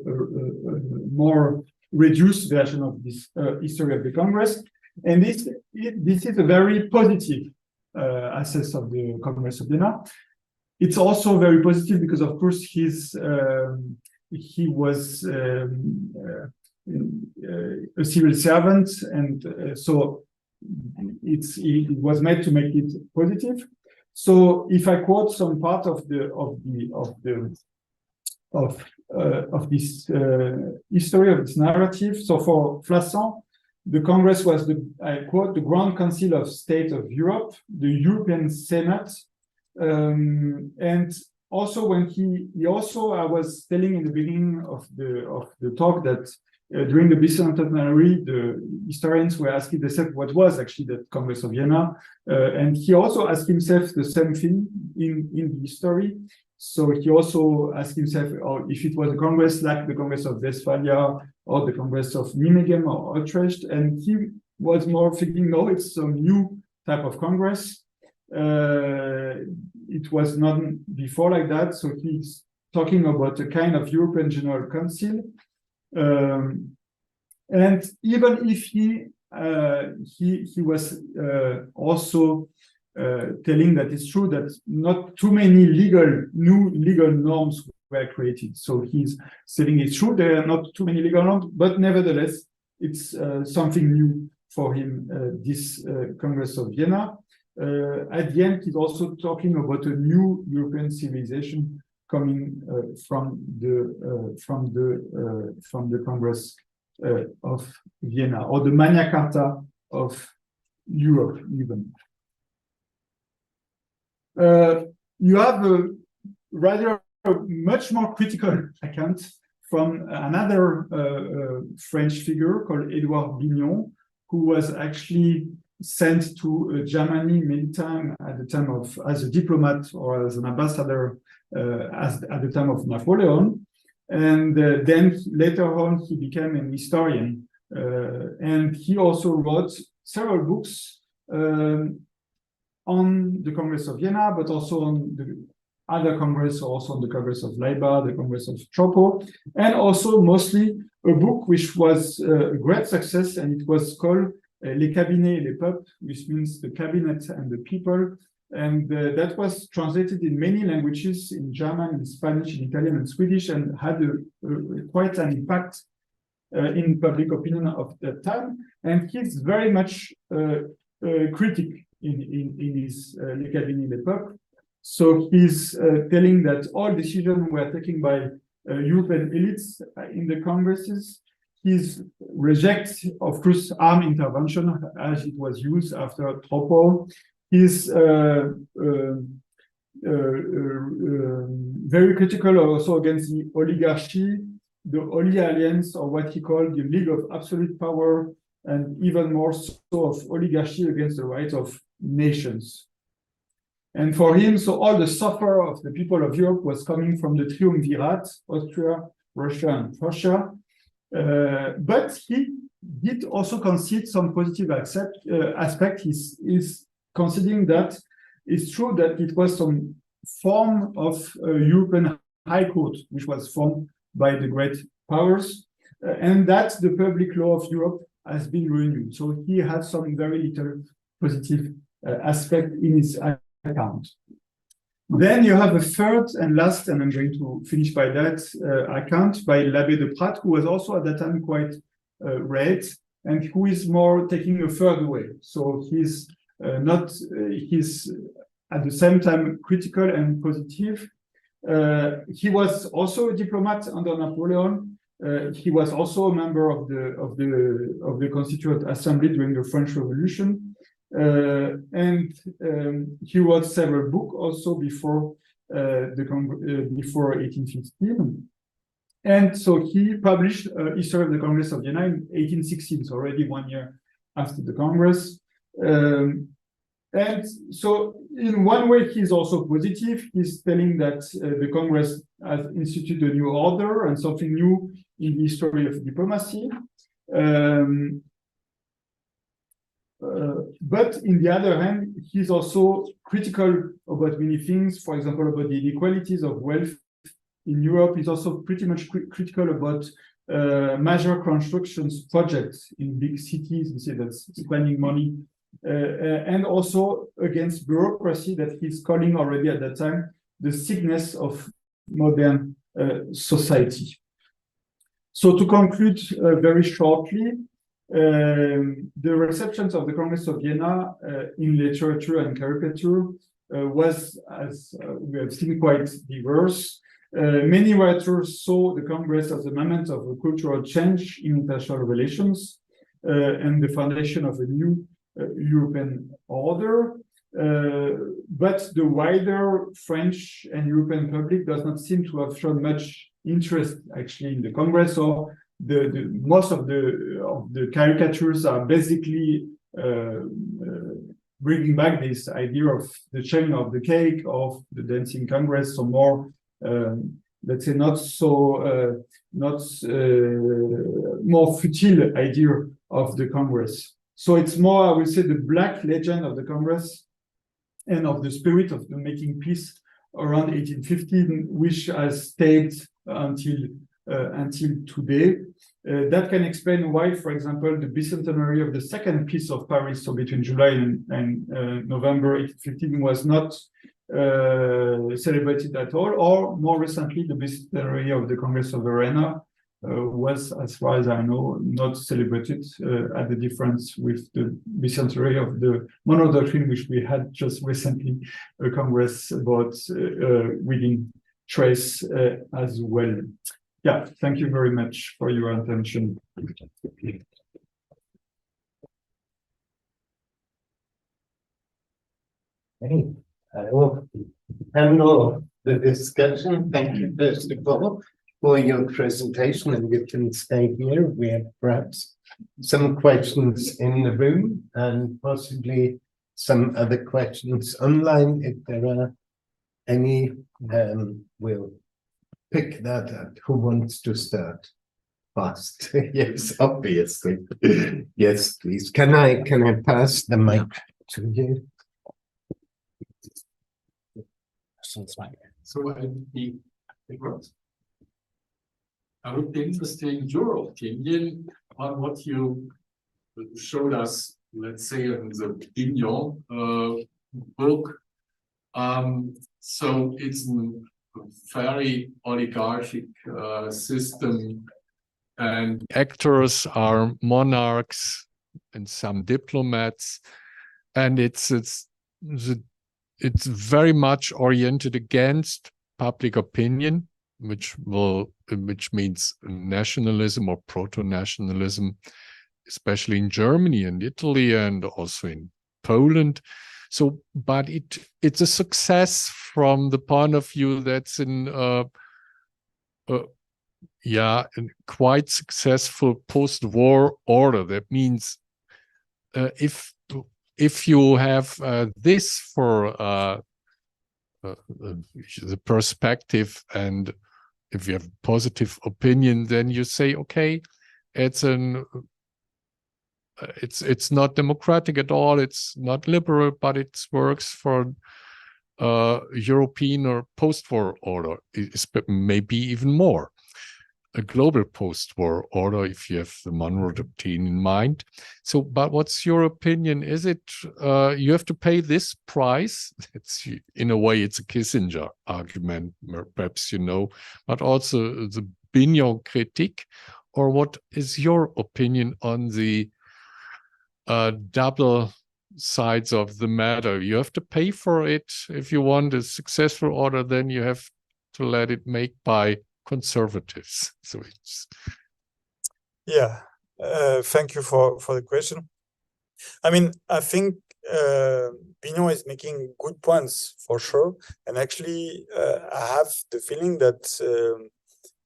more reduced version of this history of the Congress. And this is a very positive assess of the Congress of Vienna. It's also very positive because, of course, he was a civil servant, and so it was made to make it positive. So if I quote some part of this history of this narrative, so for Plassans, the Congress was I quote, the Grand Council of State of Europe, the European Senate, and also when I was telling in the beginning of the talk that during the bicentenary, the historians were asking themselves what was actually the Congress of Vienna, and he also asked himself the same thing in the history. So he also asked himself if it was a Congress like the Congress of Westphalia or the Congress of Nijmegen or Utrecht, and he was more thinking, no, it's some new type of Congress. It was not before like that, so he's talking about a kind of European General Council. And even if he was also telling that it's true that not too many new legal norms were created. So he's saying it's true there are not too many legal norms, but nevertheless, it's something new for him, this Congress of Vienna. At the end, he's also talking about a new European civilization coming from the Congress of Vienna, or the Magna Carta of Europe, even. You have a rather much more critical account from another French figure called Edouard Bignon, who was actually sent to Germany many times at the time of, as a diplomat or as an ambassador at the time of Napoleon. And then later on, he became an historian. And he also wrote several books on the Congress of Vienna, but also on the other Congress, also on the Congress of Leibach, the Congress of Tropo, and also mostly a book which was a great success, and it was called Les Cabinets et les Peuples, which means the cabinet and the people. And that was translated in many languages, in German, in Spanish, in Italian, and Swedish, and had quite an impact in public opinion of that time. And he's very much critic in his Les Cabinets et les Peuples. So he's telling that all decisions were taken by European elites in the congresses. He's rejects, of course, armed intervention as it was used after Tropo. He's very critical also against the oligarchy, the Holy Alliance, or what he called the League of Absolute Power, and even more so of oligarchy against the rights of nations. And for him, so all the suffer of the people of Europe was coming from the triumvirate, Austria, Russia, and Prussia. But he did also concede some positive aspect. He's considering that it's true that it was some form of European High Court, which was formed by the great powers, and that the public law of Europe has been renewed. So he had some very little positive aspect in his account. Then you have a third and last, and I'm going to finish by that account by l'Abbé de Prat, who was also at that time quite read, and who is more taking a third way. So he's he's at the same time critical and positive. He was also a diplomat under Napoleon. He was also a member of the Constituent Assembly during the French Revolution. And he wrote several books also before before 1815, and so he published History of the Congress of Vienna in 1816, so already 1 year after the Congress. And so in one way, he's also positive. He's telling that the Congress has instituted a new order and something new in the history of diplomacy. But in the other hand, he's also critical about many things. For example, about the inequalities of wealth in Europe. He's also pretty much critical about major constructions projects in big cities. We say that's spending money, and also against bureaucracy that he's calling already at that time the sickness of modern society. So to conclude very shortly, the receptions of the Congress of Vienna in literature and caricature was, as we have seen, quite diverse. Many writers saw the Congress as a moment of a cultural change in international relations and the foundation of a new European order. But the wider French and European public does not seem to have shown much interest actually in the Congress, or most of the caricatures are basically bringing back this idea of the sharing of the cake, of the dancing Congress, so more, let's say, not so more futile idea of the Congress. So it's more, I would say, the black legend of the Congress and of the spirit of the making peace around 1815, which has stayed until today. That can explain why, for example, the bicentenary of the second peace of Paris, so between July and November 1815, was not celebrated at all, or more recently, the bicentenary of the Congress of Vienna was, as far as I know, not celebrated, at the difference with the bicentenary of the Monroe Doctrine, which we had just recently a Congress about within trace as well. Yeah, thank you very much for your attention. Hey, I will handle the discussion. Thank you, first of all. for your presentation, and you can stay here. We have perhaps some questions in the room and possibly some other questions online. If there are any, we'll pick that up. Who wants to start? Fast. Yes, obviously. Yes, please. Can I pass the mic to you? So I would be interested in your opinion on what you showed us, let's say, in the Pignon book. So it's a very oligarchic system, and actors are monarchs and some diplomats, and it's very much oriented against public opinion, which means nationalism or proto-nationalism, especially in Germany and Italy and also in Poland. So, but it's a success from the point of view that's in a quite successful post-war order. That means if you have this for the perspective, and if you have positive opinion, then you say, okay, it's not democratic at all, it's not liberal, but it works for European or post-war order, maybe even more a global post-war order, if you have the Monroe Doctrine in mind. So, but what's your opinion? Is it you have to pay this price? It's, in a way, it's a Kissinger argument, perhaps you know, but also the Pignon critique. Or what is your opinion on the double sides of the matter? You have to pay for it. If you want a successful order, then you have to let it make by conservatives. So it's thank you for the question. I mean, I think Pignon is making good points for sure, and actually I have the feeling that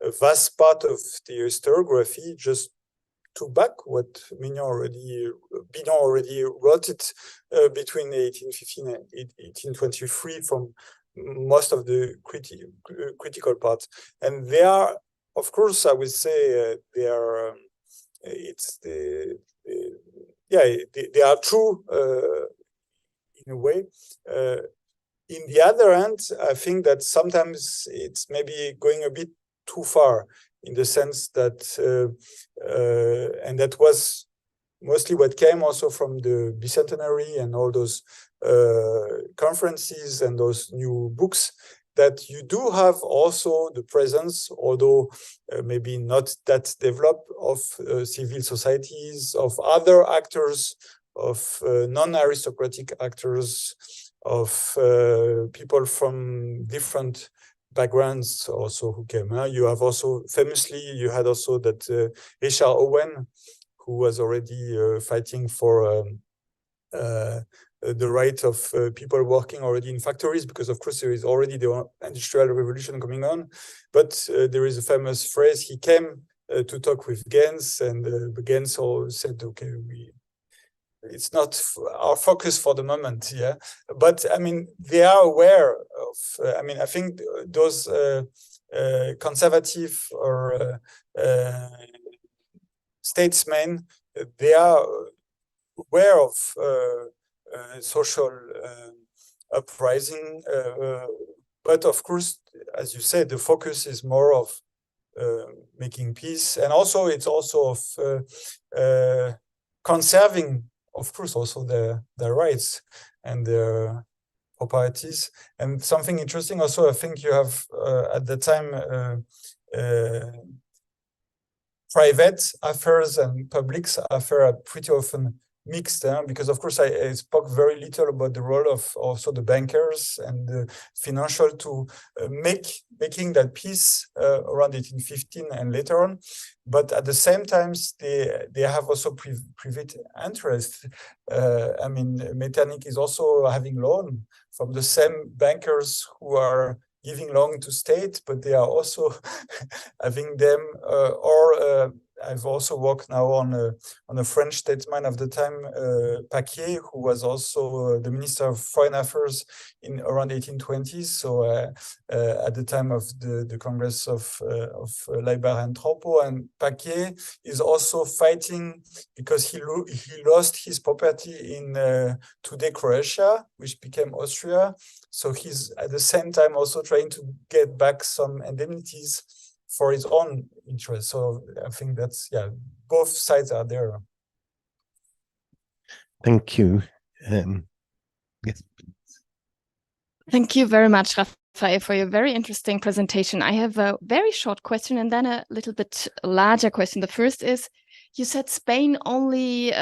a vast part of the historiography just took back what Pignon already wrote it between 1815 and 1823 from most of the critical parts. And they are, of course, I would say they are they are true in a way. In the other hand, I think that sometimes it's maybe going a bit too far, in the sense that and that was mostly what came also from the bicentenary and all those conferences and those new books, that you do have also the presence, although maybe not that developed, of civil societies, of other actors, of non-aristocratic actors, of people from different backgrounds also who came. You have also, famously, you had also that Richard Owen, who was already fighting for the right of people working already in factories, because of course there is already the industrial revolution coming on. But there is a famous phrase, he came to talk with Gens, and Gens all said, okay, it's not our focus for the moment, yeah. But I mean, they are aware of, I mean, I think those conservative or statesmen, they are aware of social uprising, but of course, as you said, the focus is more of making peace, and also it's also of conserving, of course, also their rights and their properties. And something interesting also, I think you have at the time private affairs and public affairs are pretty often mixed, because of course I spoke very little about the role of also the bankers and the financial to making that peace around 1815 and later on. But at the same time, they have also private interest. I mean, Metternich is also having loan from the same bankers who are giving loan to state, but they are also having them, I've also worked now on a French statesman of the time, Paquier, who was also the Minister of Foreign Affairs in around 1820s. So at the time of the Congress of Liebig and Tropo, and Paquier is also fighting because he lost his property in today Croatia, which became Austria. So he's at the same time also trying to get back some indemnities for his own interest. So I think that's, yeah, both sides are there. Thank you. Yes. Thank you very much, Raphaël, for your very interesting presentation. I have a very short question and then a little bit larger question. The first is, you said Spain only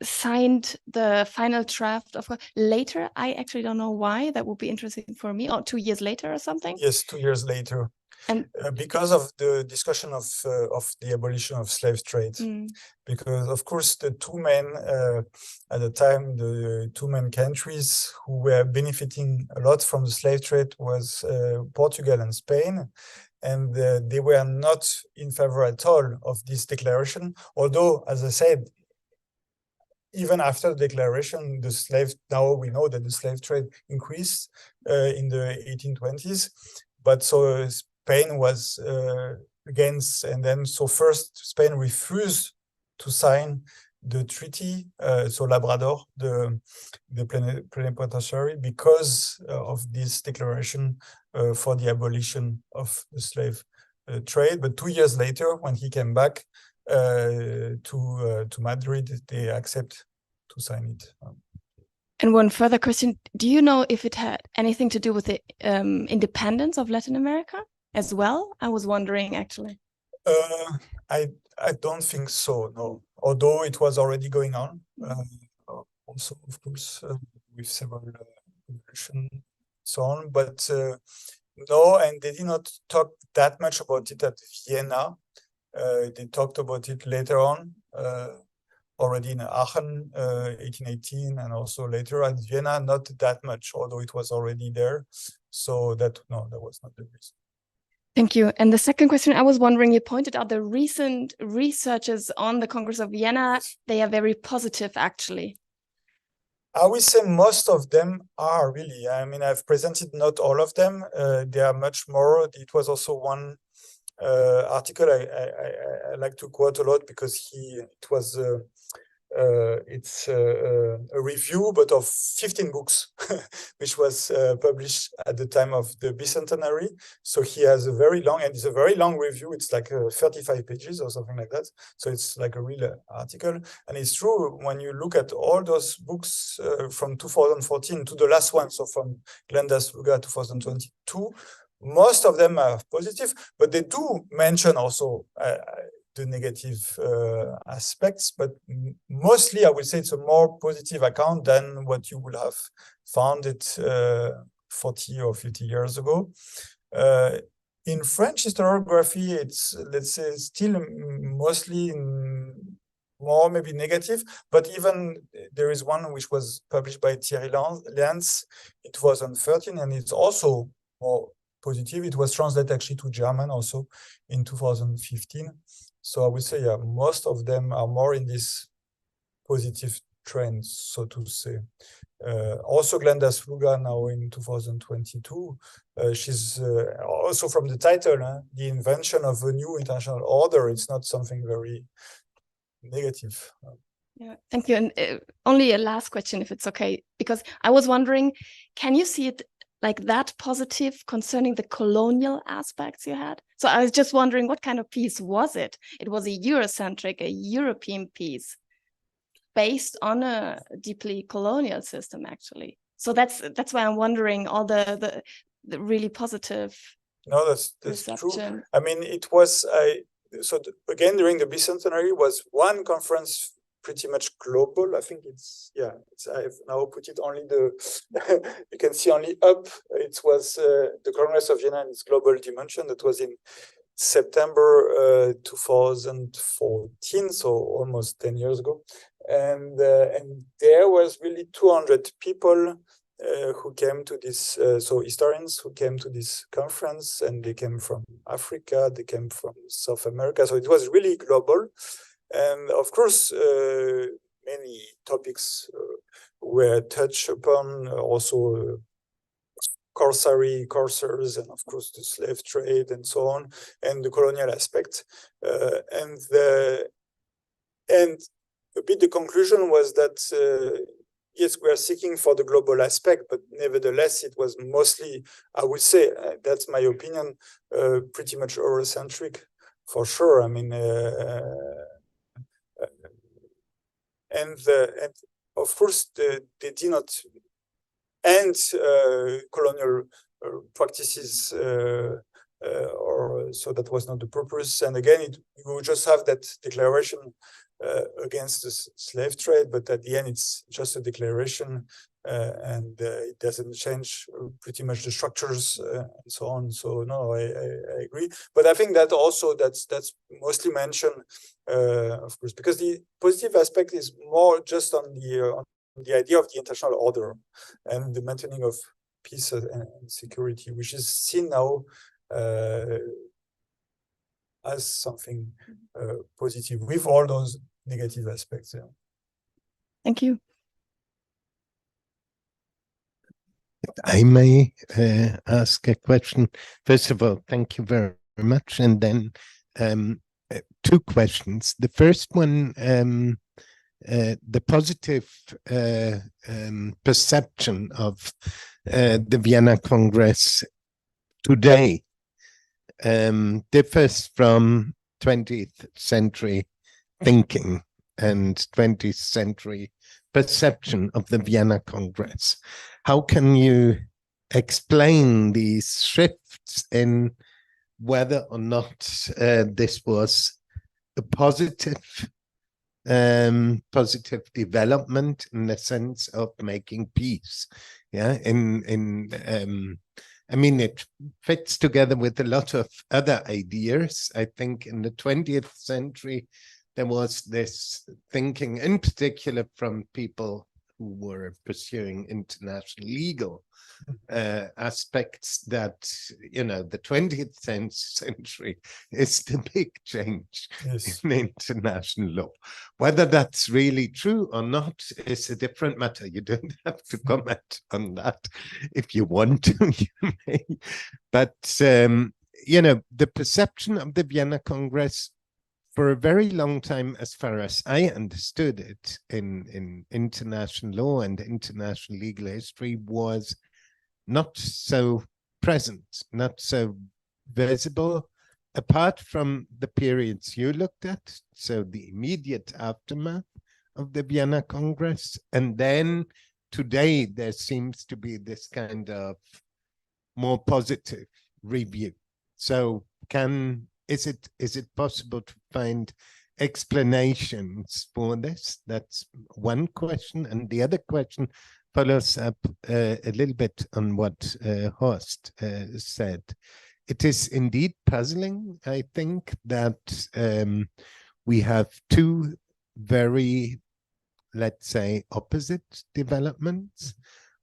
signed the final draft of later. I actually don't know why. That would be interesting for me. Or 2 years later or something? Yes, 2 years later. And because of the discussion of the abolition of slave trade, because of course the two main at the time, the two main countries who were benefiting a lot from the slave trade was Portugal and Spain, and they were not in favor at all of this declaration. Although, as I said, even after the declaration, now we know that the slave trade increased in the 1820s, but so Spain was against, and then so first Spain refused to sign the treaty, so Labrador, the plenipotentiary, because of this declaration for the abolition of the slave trade. But 2 years later, when he came back to Madrid, they accept to sign it. And one further question, do you know if it had anything to do with the independence of Latin America as well? I was wondering, actually. I don't think so, no. Although it was already going on, also, of course, with several revolutions and so on. But no, and they did not talk that much about it at Vienna. They talked about it later on, already in Aachen, 1818, and also later at Vienna, not that much, although it was already there. So that was not the reason. Thank you. And the second question, I was wondering, you pointed out the recent researches on the Congress of Vienna. They are very positive, actually. I would say most of them are really. I mean, I've presented not all of them. There are much more. It was also one article I like to quote a lot because it's a review, but of 15 books, which was published at the time of the bicentenary. So he has a very long, and it's a very long review. It's like 35 pages or something like that. So it's like a real article. And it's true, when you look at all those books from 2014 to the last one, so from Glendas Luga 2022, most of them are positive, but they do mention also the negative aspects, but mostly I would say it's a more positive account than what you would have found it 40 or 50 years ago. In French historiography, it's, let's say, still mostly more maybe negative, but even there is one which was published by Thierry Lenz in 2013, and it's also more positive. It was translated actually to German also in 2015. So I would say, yeah, most of them are more in this positive trend, so to say. Also, Glendas Luga now in 2022, she's also from the title, the invention of a new international order. It's not something very negative. Yeah, thank you. And only a last question, if it's okay, because I was wondering, can you see it like that positive concerning the colonial aspects you had? So I was just wondering, what kind of piece was it? It was a Eurocentric, a European piece based on a deeply colonial system, actually. So that's why I'm wondering all the really positive. No, that's true. I mean, it was again during the bicentenary was one conference pretty much global. I think I've now put it only you can see only up. It was the Congress of Vienna and its global dimension. That was in September 2014, so almost 10 years ago. And there was really 200 people who came to this, so historians who came to this conference, and they came from Africa, they came from South America, so it was really global. And of course, many topics were touched upon, also corsairs, and of course the slave trade and so on, and the colonial aspect. And a bit the conclusion was that yes, we are seeking for the global aspect, but nevertheless, it was mostly, I would say, that's my opinion, pretty much Eurocentric, for sure. I mean, and of course, they did not end colonial practices, or so that was not the purpose. And again, you just have that declaration against the slave trade, but at the end, it's just a declaration, and it doesn't change pretty much the structures and so on. So no, I agree. But I think that also that's mostly mentioned, of course, because the positive aspect is more just on the idea of the international order and the maintaining of peace and security, which is seen now as something positive with all those negative aspects. Yeah. Thank you. I may ask a question. First of all, thank you very much. And then two questions. The first one, the positive perception of the Vienna Congress today differs from 20th century thinking and 20th century perception of the Vienna Congress. How can you explain these shifts in whether or not this was a positive development in the sense of making peace? Yeah, I mean, it fits together with a lot of other ideas. I think in the 20th century, there was this thinking, in particular from people who were pursuing international legal aspects, that, you know, the 20th century is the big change in international law. Whether that's really true or not is a different matter. You don't have to comment on that. If you want to, you may. But, you know, the perception of the Vienna Congress for a very long time, as far as I understood it in international law and international legal history, was not so present, not so visible, apart from the periods you looked at, so the immediate aftermath of the Vienna Congress. And then today there seems to be this kind of more positive review. So is it possible to find explanations for this? That's one question. And the other question follows up a little bit on what Horst said. It is indeed puzzling, I think, that we have two very, let's say, opposite developments.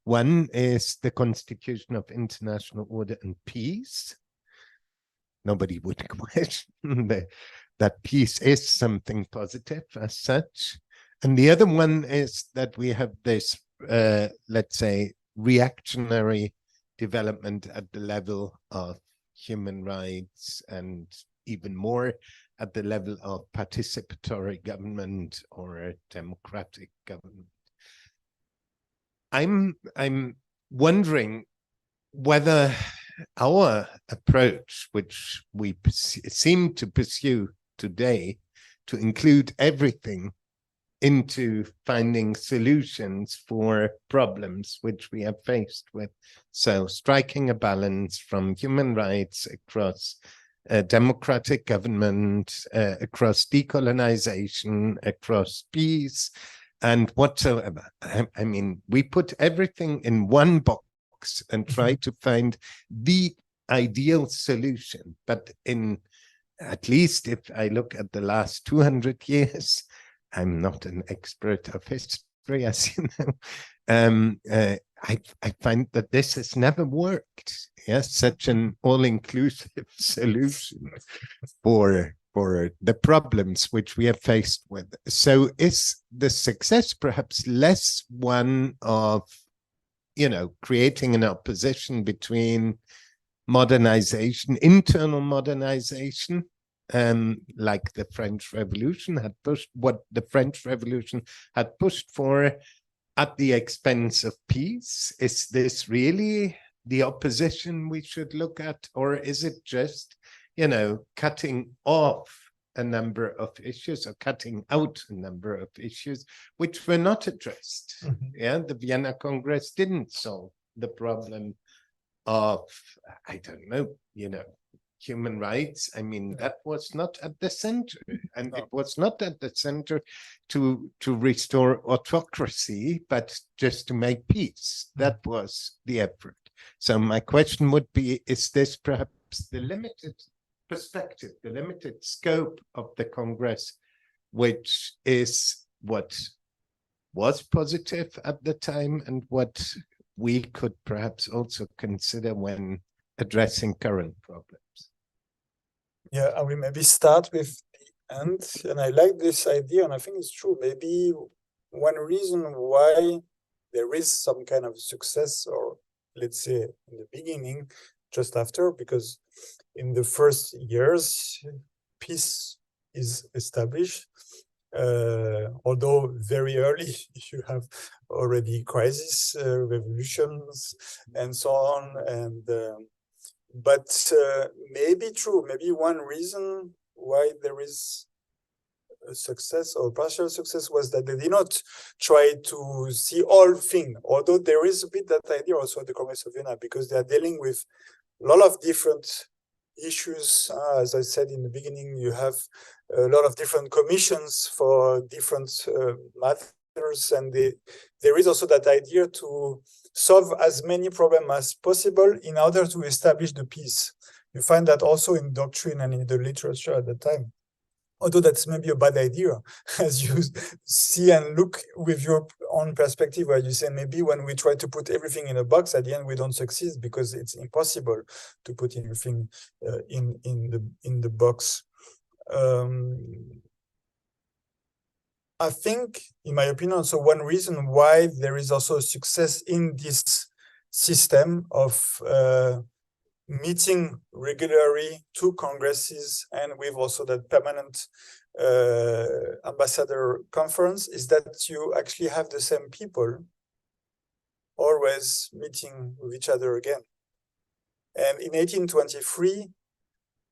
One is the Constitution of International Order and Peace. Nobody would question that peace is something positive as such. And the other one is that we have this, let's say, reactionary development at the level of human rights, and even more at the level of participatory government or democratic government. I'm wondering whether our approach, which we seem to pursue today, to include everything into finding solutions for problems which we are faced with. So striking a balance from human rights across democratic government, across decolonization, across peace, and whatsoever. I mean, we put everything in one box and try to find the ideal solution. But at least if I look at the last 200 years, I'm not an expert of history, history, as you know, I find that this has never worked. Yes, such an all-inclusive solution for the problems which we are faced with. So is the success perhaps less one of, you know, creating an opposition between modernization, internal modernization, like the French Revolution had pushed, what the French Revolution had pushed for, at the expense of peace? Is this really the opposition we should look at, or is it just, you know, cutting off a number of issues or cutting out a number of issues which were not addressed? Yeah, the Vienna Congress didn't solve the problem of, I don't know, you know, human rights. I mean, that was not at the center, and it was not at the center to restore autocracy, but just to make peace. That was the effort. So my question would be, is this perhaps the limited perspective, the limited scope of the Congress, which is what was positive at the time and what we could perhaps also consider when addressing current problems? Yeah, I will maybe start with the end. And I like this idea, and I think it's true. Maybe one reason why there is some kind of success, or let's say in the beginning, just after, because in the first years, peace is established. Although very early you have already crises, revolutions, and so on. And but maybe true. Maybe one reason why there is a success or partial success was that they did not try to see all things. Although there is a bit that idea also at the Congress of Vienna, because they are dealing with a lot of different issues. As I said in the beginning, you have a lot of different commissions for different matters, and there is also that idea to solve as many problems as possible in order to establish the peace. You find that also in doctrine and in the literature at the time. Although that's maybe a bad idea, as you see and look with your own perspective, where you say maybe when we try to put everything in a box, at the end we don't succeed because it's impossible to put everything in the box. I think, in my opinion, so one reason why there is also success in this system of meeting regularly two congresses, and with also that permanent ambassador conference, is that you actually have the same people always meeting with each other again. And in 1823,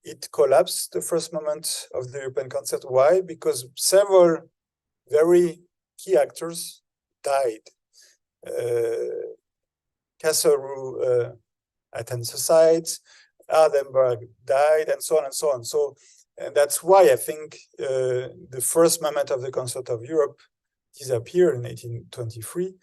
it collapsed, the first moment of the European Concert. Why? Because several very key actors died. Casseroux attended suicide, Hardenberg died, and so on and so on. So, and that's why I think the first moment of the Concert of Europe disappeared in 1823,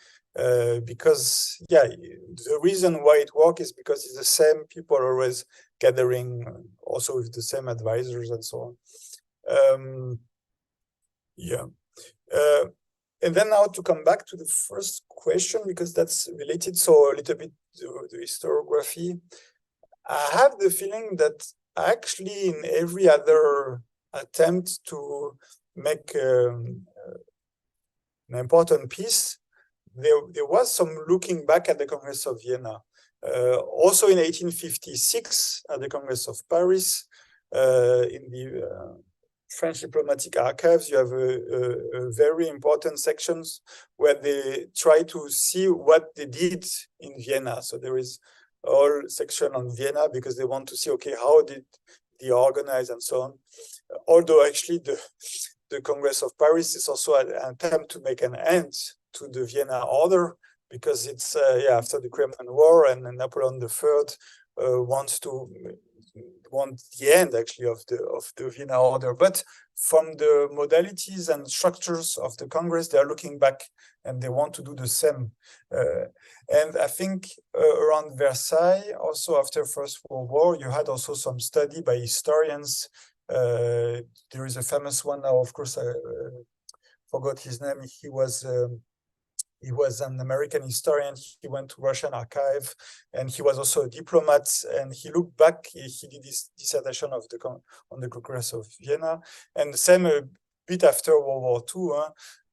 because, yeah, the reason why it worked is because it's the same people always gathering, also with the same advisors and so on. Yeah. And then now to come back to the first question, because that's related so a little bit to the historiography. I have the feeling that actually in every other attempt to make an important piece, there was some looking back at the Congress of Vienna. Also in 1856 at the Congress of Paris, in the French diplomatic archives, you have a very important sections where they try to see what they did in Vienna. So there is a whole section on Vienna because they want to see, okay, how did they organize and so on. Although actually the Congress of Paris is also an attempt to make an end to the Vienna order, because it's after the Crimean War, and Napoleon III want the end actually of the Vienna order. But from the modalities and structures of the Congress, they are looking back and they want to do the same. And I think around Versailles, also after First World War, you had also some study by historians. There is a famous one now, of course, I forgot his name. He was he was an American historian. He went to Russian archive, and he was also a diplomat. And he looked back. He did his dissertation on the Congress of Vienna, and the same a bit after World War II.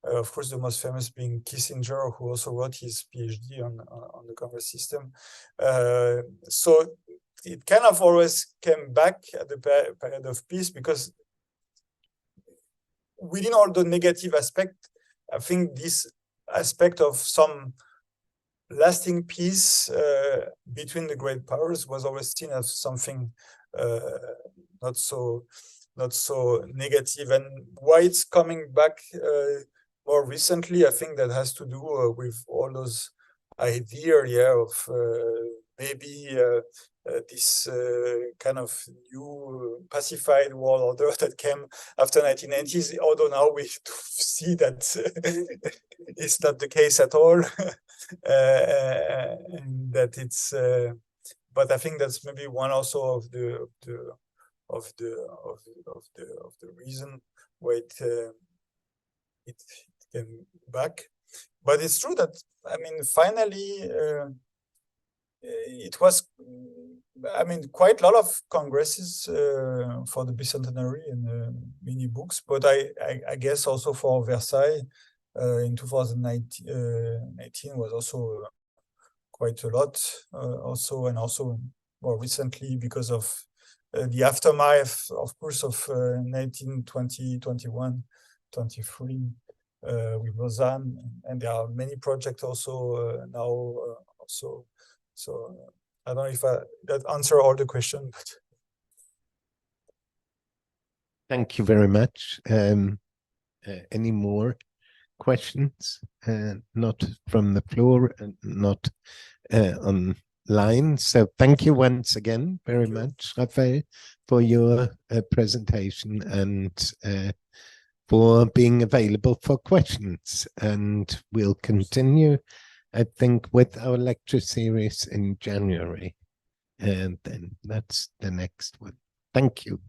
Of course, the most famous being Kissinger, who also wrote his PhD on the Congress system. So it kind of always came back at the period of peace, because within all the negative aspect, I think this aspect of some lasting peace between the great powers was always seen as something not so negative. And why it's coming back more recently, I think that has to do with all those ideas, of maybe this kind of new pacified world order that came after 1990s, although now we see that it's not the case at all. And that it's, but I think that's maybe one also of the reason why it came back. But it's true that, I mean, finally, it was, I mean, quite a lot of congresses for the bicentenary and many books, but I guess also for Versailles in 2018 was also quite a lot also, and also more recently because of the aftermath, of course, of 1920, 21, 23 with Lausanne, and there are many projects also now also. So I don't know if that answer all the questions. But... Thank you very much. Any more questions? Not from the floor and not online. So thank you once again very much, Raphaël, for your presentation and for being available for questions. And we'll continue, I think, with our lecture series in January. And then that's the next one. Thank you.